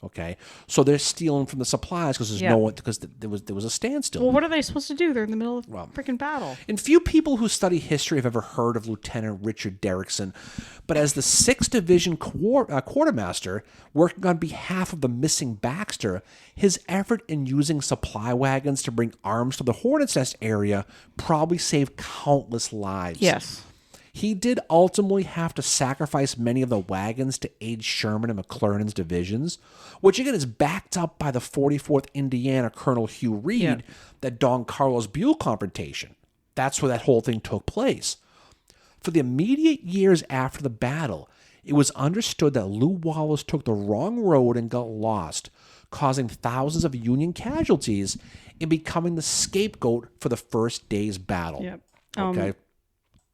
Okay, so they're stealing from the supplies because there's no one, because there was a standstill. Well, what are they supposed to do? They're in the middle of freaking battle. And few people who study history have ever heard of Lieutenant Richard Derrickson, but as the 6th Division quartermaster working on behalf of the missing Baxter, his effort in using supply wagons to bring arms to the Hornet's Nest area probably saved countless lives. Yes. He did ultimately have to sacrifice many of the wagons to aid Sherman and McClernand's divisions, which again is backed up by the 44th Indiana Colonel Hugh Reed, that Don Carlos Buell confrontation. That's where that whole thing took place. For the immediate years after the battle, it was understood that Lew Wallace took the wrong road and got lost, causing thousands of Union casualties and becoming the scapegoat for the first day's battle. Yep. Okay.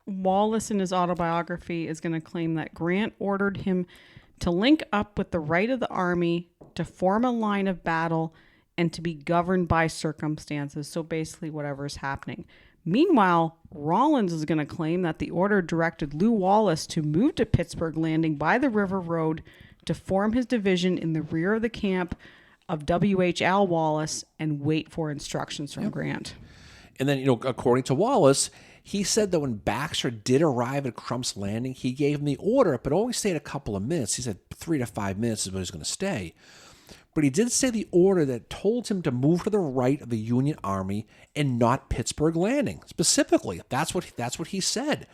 Wallace in his autobiography is going to claim that Grant ordered him to link up with the right of the army to form a line of battle and to be governed by circumstances. So basically whatever's happening. Meanwhile, Rawlins is going to claim that the order directed Lew Wallace to move to Pittsburgh Landing by the River Road to form his division in the rear of the camp of W.H.L. Wallace and wait for instructions from Grant. And then, according to Wallace, he said that when Baxter did arrive at Crump's Landing, he gave him the order, but only stayed a couple of minutes. He said 3 to 5 minutes is what he's going to stay. But he did say the order that told him to move to the right of the Union Army and not Pittsburgh Landing. Specifically, that's what he said.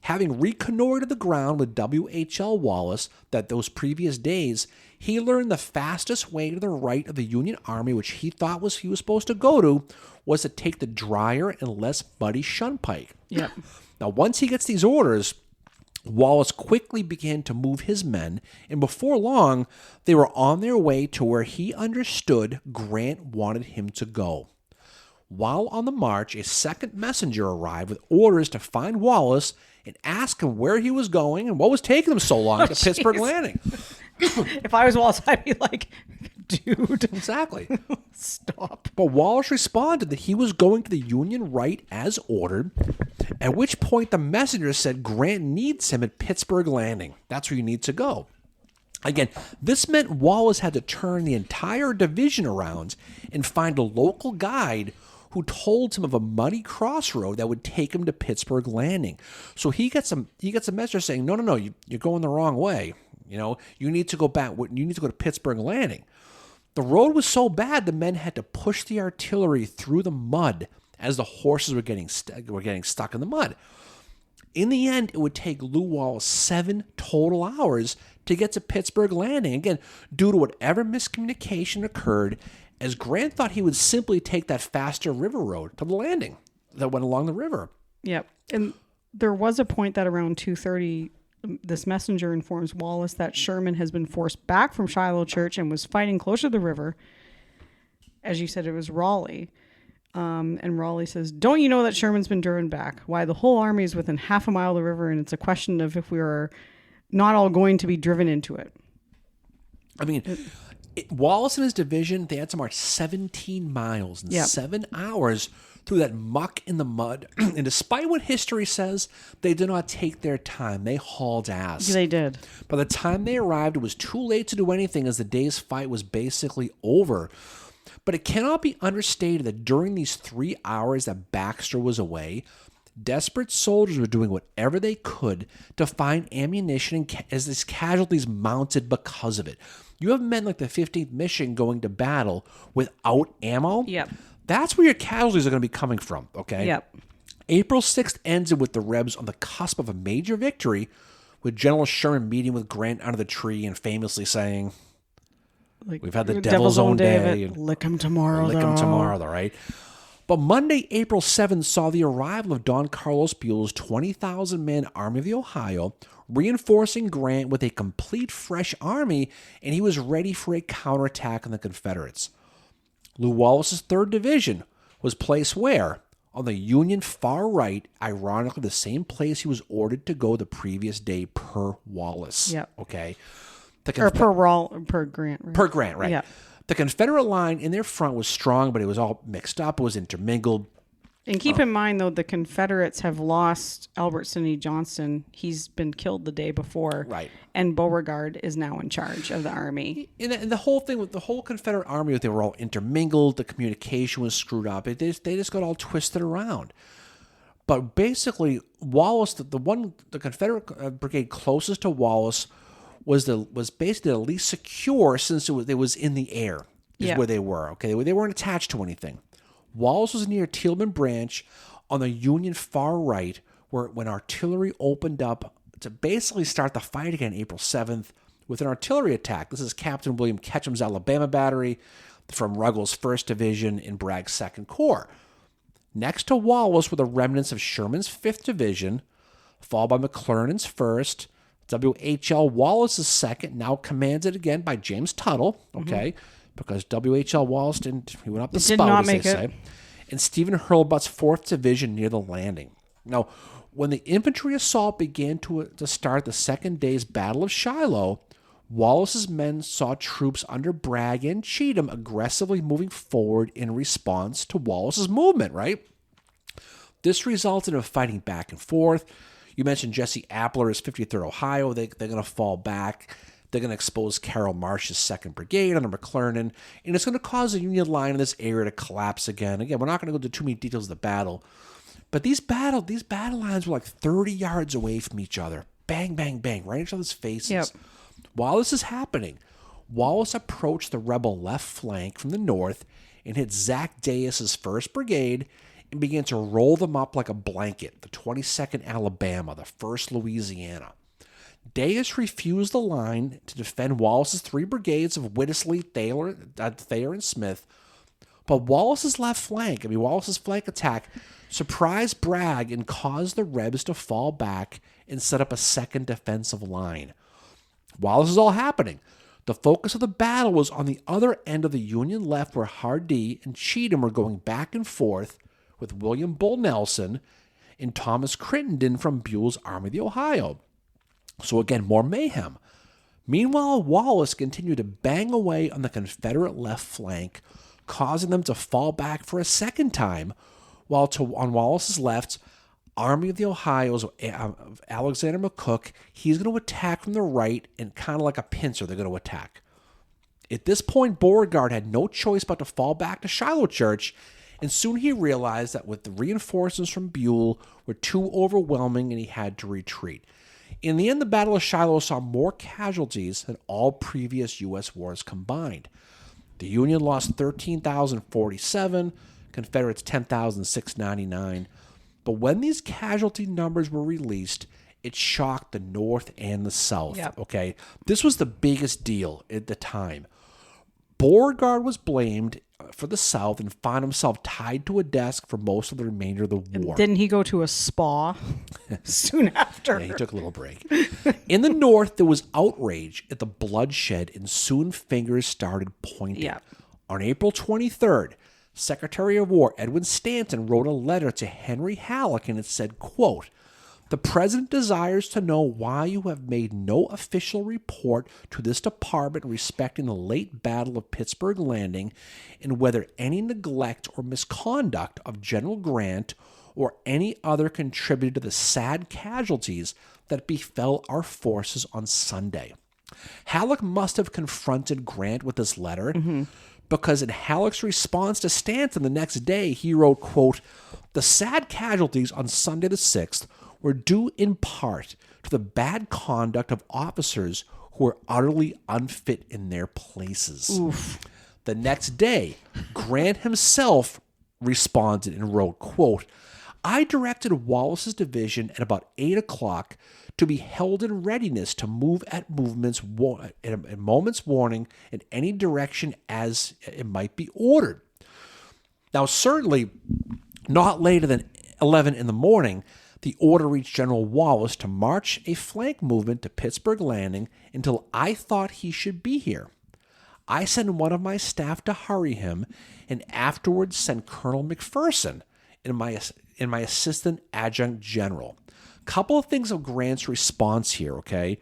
Having reconnoitered the ground with W.H.L. Wallace that those previous days, he learned the fastest way to the right of the Union Army, which he thought he was supposed to go to, was to take the drier and less muddy Shunpike. Yep. Now, once he gets these orders, Wallace quickly began to move his men, and before long, they were on their way to where he understood Grant wanted him to go. While on the march, a second messenger arrived with orders to find Wallace and ask him where he was going and what was taking him so long to Pittsburgh Landing. If I was Wallace, I'd be like, dude. Exactly. Stop. But Wallace responded that he was going to the Union right as ordered, at which point the messenger said Grant needs him at Pittsburgh Landing. That's where you need to go. Again, this meant Wallace had to turn the entire division around and find a local guide who told him of a muddy crossroad that would take him to Pittsburgh Landing. So he gets a message saying, no, you're going the wrong way. You need to go back. You need to go to Pittsburgh Landing. The road was so bad, the men had to push the artillery through the mud as the horses were getting stuck in the mud. In the end, it would take Lew Wallace 7 total hours to get to Pittsburgh Landing, again, due to whatever miscommunication occurred, as Grant thought he would simply take that faster river road to the landing that went along the river. Yep. And there was a point that around 2:30, this messenger informs Wallace that Sherman has been forced back from Shiloh Church and was fighting closer to the river. As you said, it was Raleigh. And Raleigh says, don't you know that Sherman's been driven back? Why, the whole army is within half a mile of the river, and it's a question of if we are not all going to be driven into it. I mean, Wallace and his division, they had to march 17 miles in 7 hours through that muck in the mud. And despite what history says, they did not take their time. They hauled ass. They did. By the time they arrived, it was too late to do anything, as the day's fight was basically over. But it cannot be understated that during these 3 hours that Baxter was away, desperate soldiers were doing whatever they could to find ammunition as these casualties mounted because of it. You have men like the 15th Michigan going to battle without ammo. Yep. That's where your casualties are going to be coming from, okay? Yep. April 6th ended with the Rebs on the cusp of a major victory, with General Sherman meeting with Grant under the tree and famously saying, we've had the devil's own day. And lick him tomorrow, lick him tomorrow, right? But Monday, April 7th, saw the arrival of Don Carlos Buell's 20,000-man Army of the Ohio, reinforcing Grant with a complete fresh army, and he was ready for a counterattack on the Confederates. Lew Wallace's 3rd Division was placed where? On the Union far right, ironically the same place he was ordered to go the previous day per Wallace. Yep. Okay? Per Grant. Right? Per Grant, right. Yeah. The Confederate line in their front was strong, but it was all mixed up. It was intermingled. And keep in mind, though, the Confederates have lost Albert Sidney Johnston. He's been killed the day before. Right. And Beauregard is now in charge of the army. And the whole thing with the whole Confederate army, they were all intermingled. The communication was screwed up. They just got all twisted around. But basically, Wallace, the Confederate brigade closest to Wallace was basically the least secure, since it was in the air where they were. Okay, they weren't attached to anything. Wallace was near Tillman Branch on the Union far right, when artillery opened up to basically start the fight again April 7th with an artillery attack. This is Captain William Ketchum's Alabama Battery from Ruggles' 1st Division in Bragg's 2nd Corps. Next to Wallace were the remnants of Sherman's 5th Division, followed by McClernand's 1st, W.H.L. Wallace's 2nd, now commanded again by James Tuttle, okay, because W.H.L. Wallace he went up the spout, as they say, and Stephen Hurlbut's 4th Division near the landing. Now, when the infantry assault began to start the second day's Battle of Shiloh, Wallace's men saw troops under Bragg and Cheatham aggressively moving forward in response to Wallace's movement, right? This resulted in fighting back and forth. You mentioned Jesse Appler is 53rd Ohio. They're going to fall back. They're going to expose Carroll Marsh's 2nd Brigade under McClernand, and it's going to cause the Union line in this area to collapse again. Again, we're not going to go into too many details of the battle, but these battle lines were like 30 yards away from each other. Bang, bang, bang, right in each other's faces. Yep. While this is happening, Wallace approached the rebel left flank from the north and hit Zach Deis's 1st Brigade and began to roll them up like a blanket, the 22nd Alabama, the 1st Louisiana. Deis refused the line to defend Wallace's 3 brigades of Whittlesey, Thayer, and Smith, but Wallace's flank attack surprised Bragg and caused the Rebs to fall back and set up a second defensive line. While this is all happening, the focus of the battle was on the other end of the Union left, where Hardee and Cheatham were going back and forth with William Bull Nelson and Thomas Crittenden from Buell's Army of the Ohio. So again, more mayhem. Meanwhile, Wallace continued to bang away on the Confederate left flank, causing them to fall back for a second time, while on Wallace's left, Army of the Ohio's Alexander McCook, he's going to attack from the right, and kind of like a pincer, they're going to attack. At this point, Beauregard had no choice but to fall back to Shiloh Church, and soon he realized that with the reinforcements from Buell were too overwhelming and he had to retreat. In the end, the Battle of Shiloh saw more casualties than all previous U.S. wars combined. The Union lost 13,047, Confederates 10,699. But when these casualty numbers were released, it shocked the North and the South. Yep. Okay, this was the biggest deal at the time. Beauregard was blamed for the South and found himself tied to a desk for most of the remainder of the war. Didn't he go to a spa soon after? Yeah, he took a little break. In the North, there was outrage at the bloodshed, and soon fingers started pointing. Yep. On April 23rd, Secretary of War Edwin Stanton wrote a letter to Henry Halleck, and it said, quote, "The President desires to know why you have made no official report to this department respecting the late Battle of Pittsburgh Landing, and whether any neglect or misconduct of General Grant or any other contributed to the sad casualties that befell our forces on Sunday." Halleck must have confronted Grant with this letter, because in Halleck's response to Stanton the next day, he wrote, quote, "The sad casualties on Sunday the 6th were due in part to the bad conduct of officers who were utterly unfit in their places." Oof. The next day, Grant himself responded and wrote, quote, "I directed Wallace's division at about 8 o'clock to be held in readiness to move at a moment's warning in any direction as it might be ordered." Now, certainly not later than 11 in the morning, the order reached General Wallace to march a flank movement to Pittsburgh Landing until I thought he should be here. I sent one of my staff to hurry him, and afterwards sent Colonel McPherson and my assistant adjutant general. Couple of things of Grant's response here, okay?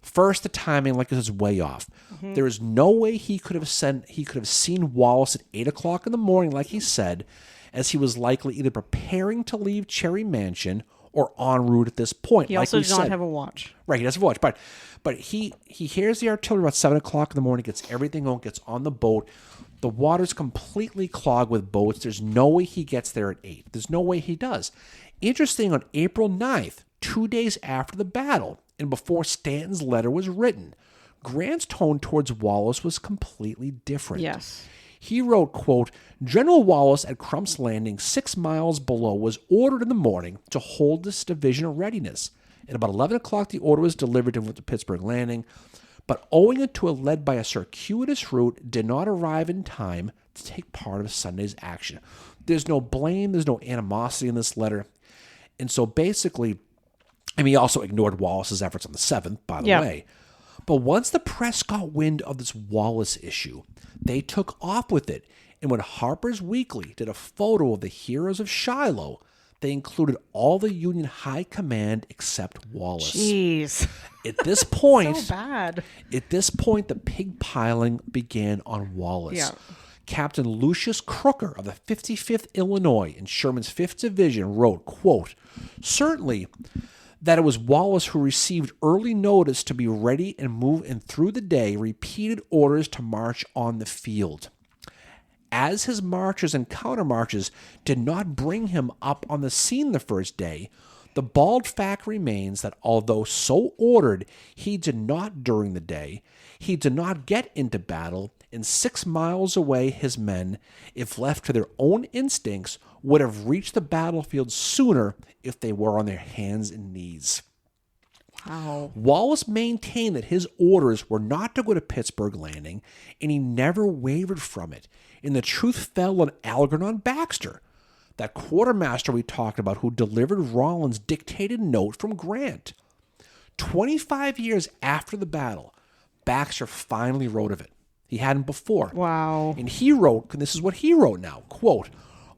First, the timing, like this, is way off. There is no way he could have seen Wallace at 8 o'clock in the morning, like he said, as he was likely either preparing to leave Cherry Mansion or en route at this point. He also did not have a watch. Right, he doesn't have a watch. But he hears the artillery about 7 o'clock in the morning, gets everything going, gets on the boat. The water's completely clogged with boats. There's no way he gets there at 8. There's no way he does. Interesting, on April 9th, 2 days after the battle, and before Stanton's letter was written, Grant's tone towards Wallace was completely different. Yes. He wrote, quote, "General Wallace at Crump's Landing, 6 miles below, was ordered in the morning to hold this division in readiness. At about 11 o'clock, the order was delivered to him at the Pittsburgh Landing, but owing to a led by a circuitous route, did not arrive in time to take part of Sunday's action." There's no blame, there's no animosity in this letter. And so basically, he also ignored Wallace's efforts on the 7th, by the way. But once the press got wind of this Wallace issue, they took off with it. And when Harper's Weekly did a photo of the heroes of Shiloh, they included all the Union high command except Wallace. Jeez. At this point, So bad. the pig piling began on Wallace. Yeah. Captain Lucius Crooker of the 55th Illinois in Sherman's 5th Division wrote, quote, "Certainly that it was Wallace who received early notice to be ready and move, and through the day repeated orders to march on the field. As his marches and countermarches did not bring him up on the scene the first day, the bald fact remains that although so ordered, he did not during the day, he did not get into battle, and 6 miles away his men, if left to their own instincts, would have reached the battlefield sooner if they were on their hands and knees." Wow. Wallace maintained that his orders were not to go to Pittsburgh Landing, and he never wavered from it. And the truth fell on Algernon Baxter, that quartermaster we talked about who delivered Rawlins' dictated note from Grant. 25 years after the battle, Baxter finally wrote of it. He hadn't before. Wow. And he wrote, and this is what he wrote now, quote,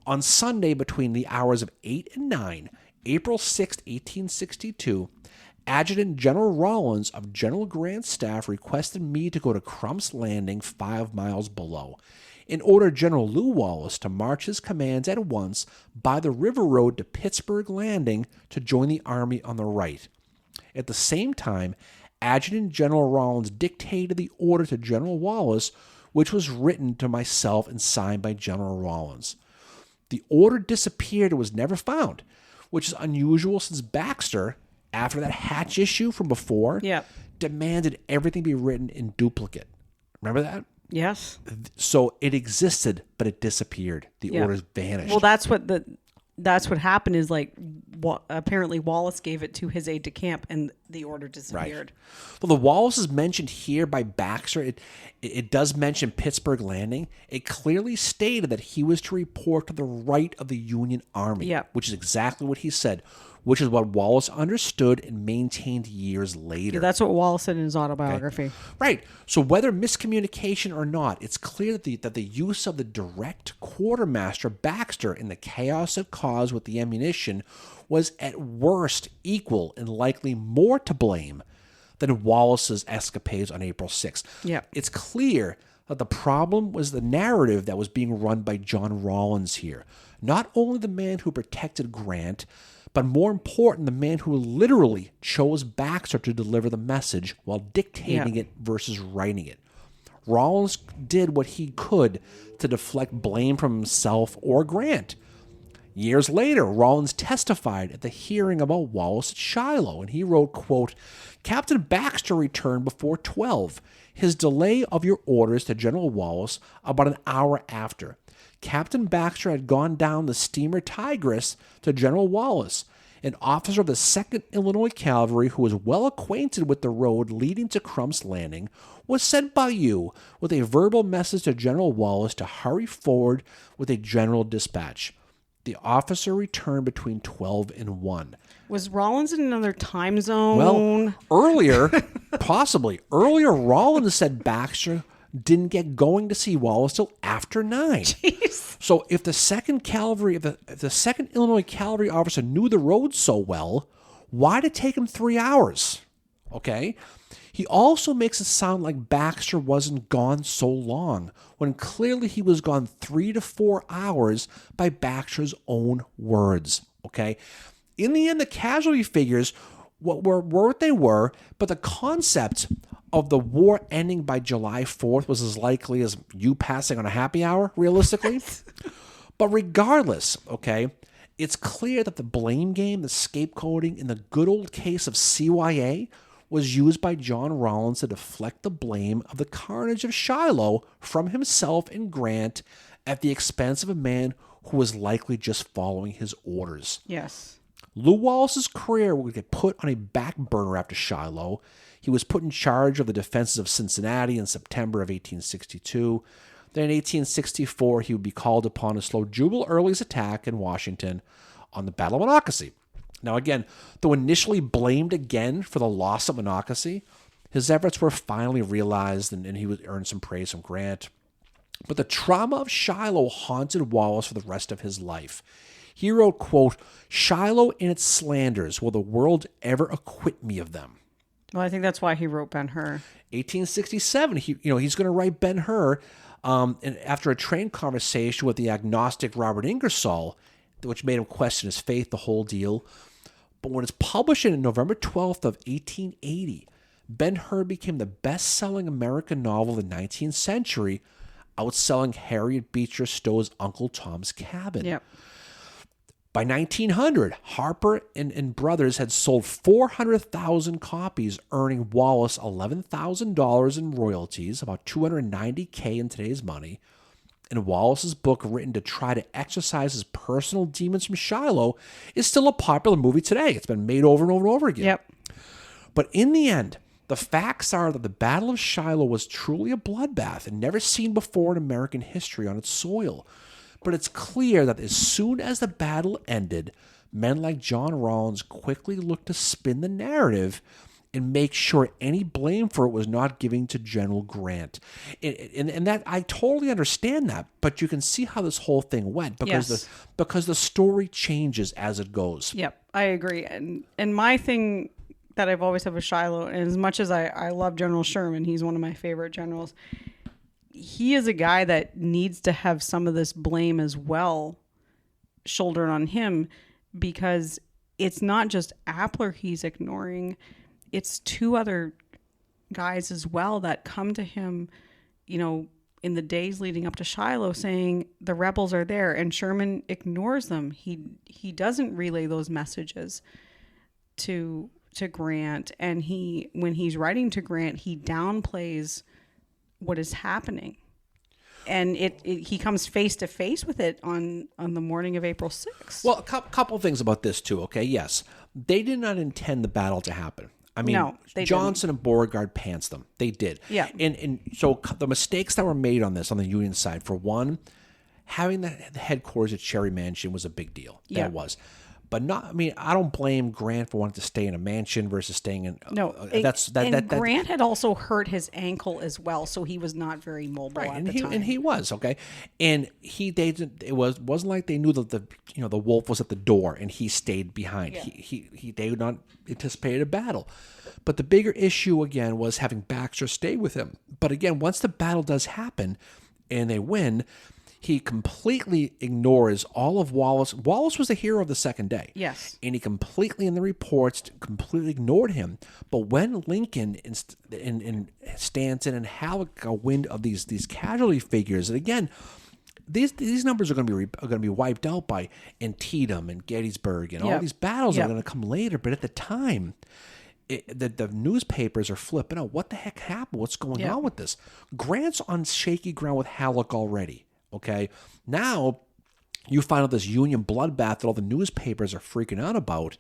"On Sunday between the hours of 8 and 9, April 6, 1862, Adjutant General Rawlins of General Grant's staff requested me to go to Crump's Landing 5 miles below, and ordered General Lew Wallace to march his commands at once by the river road to Pittsburgh Landing to join the army on the right. At the same time, Adjutant General Rawlins dictated the order to General Wallace, which was written to myself and signed by General Rawlins. The order disappeared and was never found, which is unusual since Baxter, after that Hatch issue from before, demanded everything be written in duplicate. Remember that? Yes. So it existed, but it disappeared. The orders vanished. Well, that's what happened is like apparently Wallace gave it to his aide de camp and the order disappeared. Right. Well, the Wallace is mentioned here by Baxter. It does mention Pittsburgh Landing. It clearly stated that he was to report to the right of the Union Army, which is exactly what he said, which is what Wallace understood and maintained years later. Yeah, that's what Wallace said in his autobiography. Okay. Right. So whether miscommunication or not, it's clear that the use of the direct quartermaster Baxter in the chaos it caused with the ammunition was at worst equal and likely more to blame than Wallace's escapades on April 6th. Yeah. It's clear that the problem was the narrative that was being run by John Rawlins here. Not only the man who protected Grant, but more important, the man who literally chose Baxter to deliver the message while dictating it versus writing it. Rawlins did what he could to deflect blame from himself or Grant. Years later, Rawlins testified at the hearing about Wallace at Shiloh, and he wrote, quote, "Captain Baxter returned before 12. His delay of your orders to General Wallace about an hour after. Captain Baxter had gone down the steamer Tigress to General Wallace. An officer of the 2nd Illinois Cavalry who was well acquainted with the road leading to Crump's Landing was sent by you with a verbal message to General Wallace to hurry forward with a general dispatch. The officer returned between 12 and 1. Was Rawlins in another time zone? Well, earlier, Rawlins said Baxter didn't get going to see Wallace till after 9. Jeez. So if the 2nd Cavalry, if the 2nd Illinois Cavalry officer knew the road so well, why did it take him 3 hours? Okay? He also makes it sound like Baxter wasn't gone so long, when clearly he was gone 3 to 4 hours by Baxter's own words. Okay? In the end, the casualty figures were what they were, but the concept of the war ending by July 4th was as likely as you passing on a happy hour, realistically. But regardless, okay, it's clear that the blame game, the scapegoating, in the good old case of CYA was used by John Rawlins to deflect the blame of the carnage of Shiloh from himself and Grant at the expense of a man who was likely just following his orders. Yes. Lew Wallace's career would get put on a back burner after Shiloh. He was put in charge of the defenses of Cincinnati in September of 1862. Then in 1864, he would be called upon to slow Jubal Early's attack in Washington on the Battle of Monocacy. Now again, though initially blamed again for the loss of Monocacy, his efforts were finally realized and he would earn some praise from Grant. But the trauma of Shiloh haunted Wallace for the rest of his life. He wrote, quote, "Shiloh and its slanders, will the world ever acquit me of them?" Well, I think that's why he wrote Ben-Hur. 1867, he's going to write Ben-Hur, and after a train conversation with the agnostic Robert Ingersoll, which made him question his faith, the whole deal. But when it's published in November 12th of 1880, Ben-Hur became the best-selling American novel of the 19th century, outselling Harriet Beecher Stowe's Uncle Tom's Cabin. Yep. By 1900, Harper and Brothers had sold 400,000 copies, earning Wallace $11,000 in royalties, about $290K in today's money. And Wallace's book, written to try to exorcise his personal demons from Shiloh, is still a popular movie today. It's been made over and over and over again. Yep. But in the end, the facts are that the Battle of Shiloh was truly a bloodbath and never seen before in American history on its soil. But it's clear that as soon as the battle ended, men like John Rawlins quickly looked to spin the narrative and make sure any blame for it was not given to General Grant. And that, I totally understand that, but you can see how this whole thing went because because the story changes as it goes. Yep, I agree. And my thing that I've always had with Shiloh, and as much as I love General Sherman, he's one of my favorite generals, he is a guy that needs to have some of this blame as well shouldered on him, because it's not just Appler he's ignoring. It's two other guys as well that come to him, in the days leading up to Shiloh, saying the rebels are there, and Sherman ignores them. He doesn't relay those messages to Grant, and when he's writing to Grant, he downplays what is happening, and he comes face to face with it on the morning of April 6th. Well, a couple things about this too. Okay, yes, they did not intend the battle to happen. I mean, no, Johnson and Beauregard pantsed them. They did. Yeah. And so the mistakes that were made on this, on the Union side, for one, having the headquarters at Cherry Mansion was a big deal. Yeah. That was. But I don't blame Grant for wanting to stay in a mansion versus staying in. No, Grant had also hurt his ankle as well, so he was not very mobile at the time. And he was okay, and it wasn't like they knew that the wolf was at the door and he stayed behind. Yeah. They would not anticipate a battle, but the bigger issue again was having Baxter stay with him. But again, once the battle does happen and they win, he completely ignores all of Wallace. Wallace was the hero of the second day. Yes. And he completely, in the reports, completely ignored him. But when Lincoln and Stanton and Halleck got wind of these casualty figures, and again, these numbers are going to be wiped out by Antietam and Gettysburg, and all these battles are going to come later. But at the time, the newspapers are flipping out. What the heck happened? What's going on with this? Grant's on shaky ground with Halleck already. Okay, now you find out this Union bloodbath that all the newspapers are freaking out about.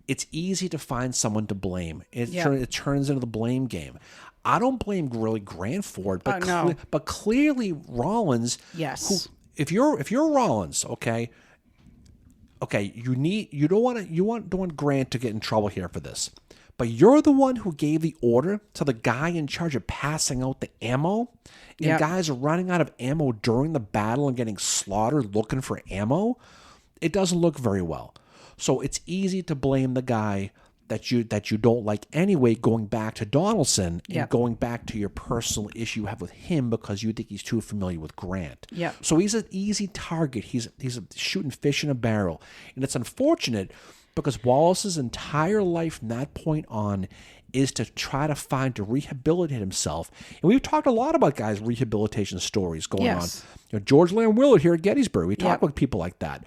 It's easy to find someone to blame. It turns into the blame game. I don't blame really Grant for it, but clearly Rawlins. Yes. If you're Rawlins, okay, you don't want Grant to get in trouble here for this. But you're the one who gave the order to the guy in charge of passing out the ammo. And guys are running out of ammo during the battle and getting slaughtered looking for ammo. It doesn't look very well. So it's easy to blame the guy that you don't like anyway, going back to Donaldson and going back to your personal issue you have with him because you think he's too familiar with Grant. Yeah. So he's an easy target. He's shooting fish in a barrel. And it's unfortunate because Wallace's entire life from that point on is to try to rehabilitate himself. And we've talked a lot about guys' rehabilitation stories going on. George Lamb Willard here at Gettysburg, we talk about people like that.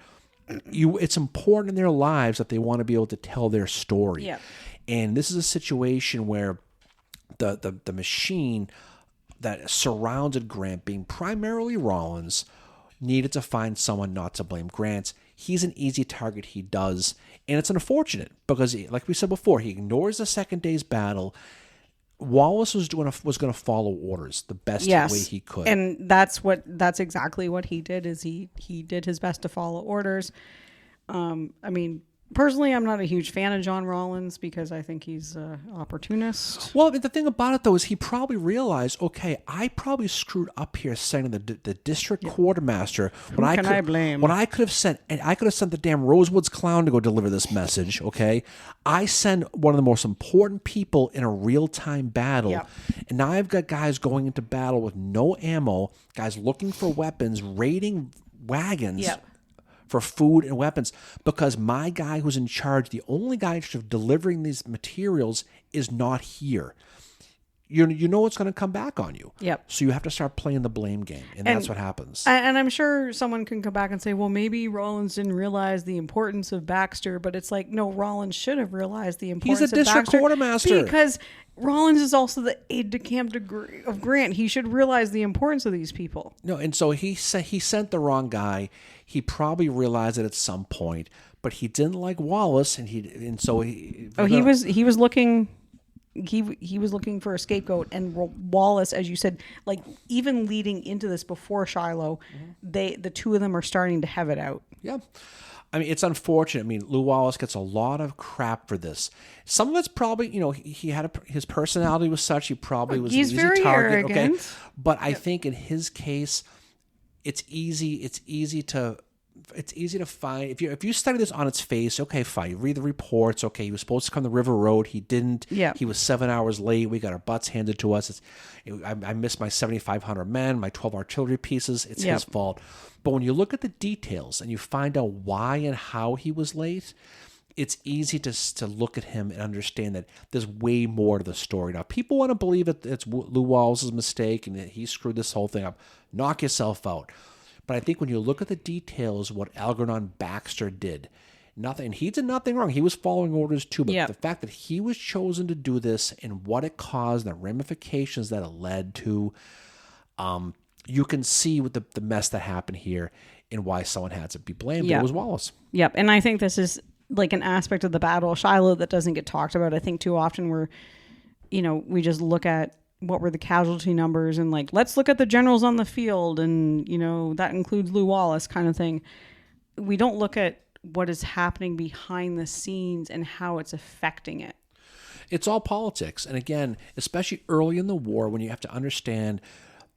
It's important in their lives that they want to be able to tell their story. Yeah. And this is a situation where the machine that surrounded Grant, being primarily Rawlins, needed to find someone not to blame. Grant, he's an easy target. He does. And it's unfortunate because, like we said before, he ignores the second day's battle. Wallace was going to follow orders the best way he could. And that's exactly what he did, is he did his best to follow orders. Personally, I'm not a huge fan of John Rawlins because I think he's an opportunist. Well, the thing about it, though, is he probably realized, okay, I probably screwed up here sending the district quartermaster. Who can I blame? When I could have sent the damn Rosewoods clown to go deliver this message, okay? I send one of the most important people in a real-time battle, and now I've got guys going into battle with no ammo, guys looking for weapons, raiding wagons. For food and weapons, because my guy who's in charge, the only guy in charge of delivering these materials, is not here. You know it's going to come back on you. So you have to start playing the blame game, and that's what happens. And I'm sure someone can come back and say, well, maybe Rollins didn't realize the importance of Baxter, but it's like, no, Rollins should have realized the importance of Baxter. He's a district quartermaster. Because Rollins is also the aide-de-camp of Grant. He should realize the importance of these people. No, and so he sent the wrong guy. He probably realized it at some point, but he didn't like Wallace, and so he was looking. He was looking for a scapegoat, and Wallace, as you said, like even leading into this before Shiloh, the two of them are starting to have it out. Yeah. I mean, it's unfortunate. I mean, Lew Wallace gets a lot of crap for this. Some of it's probably, he had his personality was such, he probably was an easy very target. Arrogant. Okay, but I think in his case, it's easy to find if you study this on its face. Okay, fine. You read the reports. Okay, he was supposed to come the River Road. He didn't. He was 7 hours late. We got our butts handed to us. I missed my 7,500 men, my 12 artillery pieces. It's his fault. But when you look at the details and you find out why and how he was late, it's easy to look at him and understand that there's way more to the story. Now, people want to believe it's Lew Wallace's mistake and that he screwed this whole thing up. Knock yourself out. But I think when you look at the details, what Algernon Baxter did, nothing, and he did nothing wrong. He was following orders too. But the fact that he was chosen to do this and what it caused, the ramifications that it led to, you can see with the mess that happened here and why someone had to be blamed. It was Wallace. Yep. And I think this is like an aspect of the Battle of Shiloh that doesn't get talked about. I think too often we just look at what were the casualty numbers and like, let's look at the generals on the field. And, that includes Lew Wallace kind of thing. We don't look at what is happening behind the scenes and how it's affecting it. It's all politics. And again, especially early in the war, when you have to understand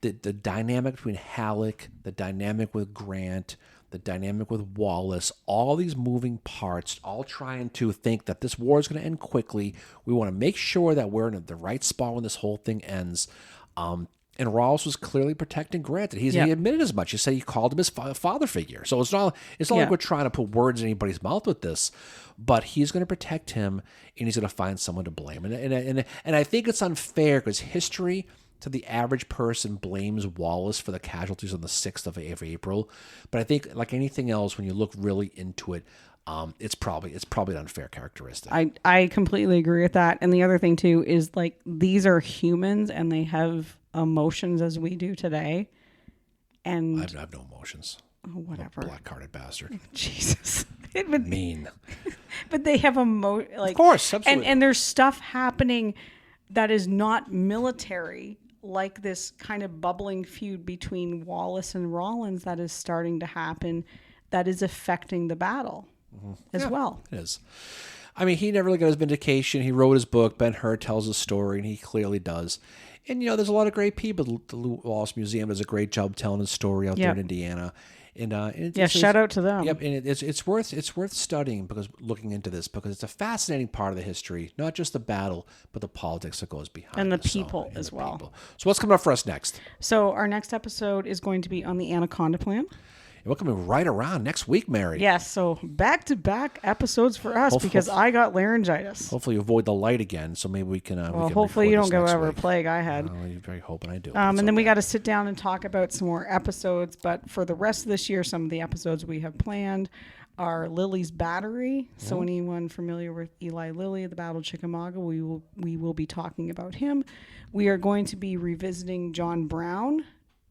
the dynamic between Halleck, the dynamic with Grant, the dynamic with Wallace, all these moving parts, all trying to think that this war is going to end quickly. We want to make sure that we're in the right spot when this whole thing ends. And Wallace was clearly protecting Grant. He admitted as much. He said he called him his father figure. So it's not like we're trying to put words in anybody's mouth with this, but he's going to protect him and he's going to find someone to blame. And I think it's unfair because history, to the average person, blames Wallace for the casualties on the 6th of April. But I think, like anything else, when you look really into it, it's probably an unfair characteristic. I completely agree with that. And the other thing, too, is like these are humans and they have emotions as we do today. And I have no emotions. Oh, whatever. Black-hearted bastard. Jesus. Mean. But they have like, of course, absolutely. And there's stuff happening that is not military, like this kind of bubbling feud between Wallace and Rawlins that is starting to happen, that is affecting the battle as well. It is. I mean, he never really got his vindication. He wrote his book. Ben-Hur tells his story, and he clearly does. And, there's a lot of great people. The Lew Wallace Museum does a great job telling his story out there in Indiana. And shout out to them. Yep, and it's worth studying looking into this because it's a fascinating part of the history, not just the battle, but the politics that goes behind and it. The people as well. People. So what's coming up for us next? So our next episode is going to be on the Anaconda Plan. And we're coming right around next week, Mary. Yes, so back-to-back episodes for us because I got laryngitis. Hopefully you avoid the light again, so maybe we can. Hopefully you don't go over a plague I had. I'm very hoping I do. And then we got to sit down and talk about some more episodes. But for the rest of this year, some of the episodes we have planned are Lily's Battery. So anyone familiar with Eli Lilly, the Battle of Chickamauga, we will be talking about him. We are going to be revisiting John Brown.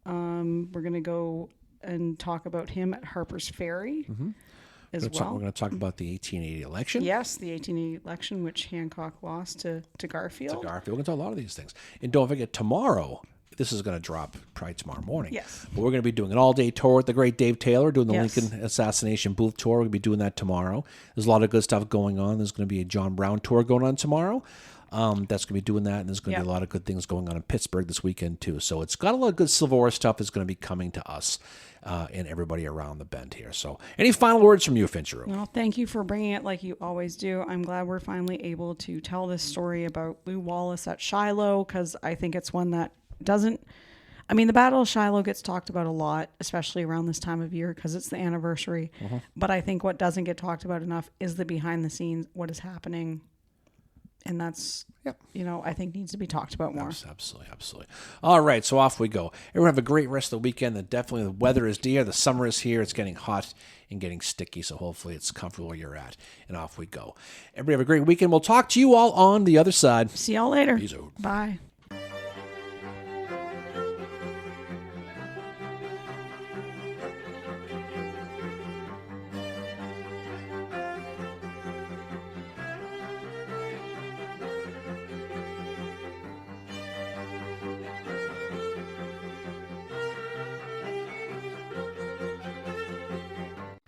We're going to go and talk about him at Harper's Ferry as well. We're going to talk about the 1880 election. Yes, the 1880 election, which Hancock lost to Garfield. We're going to talk a lot of these things. And don't forget, tomorrow this is going to drop probably tomorrow morning. Yes. But we're going to be doing an all-day tour with the great Dave Taylor, doing the Yes. Lincoln assassination booth tour. We're going to be doing that tomorrow. There's a lot of good stuff going on. There's going to be a John Brown tour going on tomorrow. That's going to be doing that, and there's going to be a lot of good things going on in Pittsburgh this weekend, too. So it's got a lot of good Civil War stuff that's going to be coming to us and everybody around the bend here. So any final words from you, Fincheru? Well, thank you for bringing it like you always do. I'm glad we're finally able to tell this story about Lew Wallace at Shiloh, because I think it's one that doesn't... I mean, the Battle of Shiloh gets talked about a lot, especially around this time of year because it's the anniversary. But I think what doesn't get talked about enough is the behind the scenes, what is happening. And that's, I think needs to be talked about more. Absolutely, absolutely. All right, so off we go. Everyone have a great rest of the weekend. And definitely the weather is dear. The summer is here. It's getting hot and getting sticky, so hopefully it's comfortable where you're at. And off we go. Everybody have a great weekend. We'll talk to you all on the other side. See y'all later. Peace out. Bye.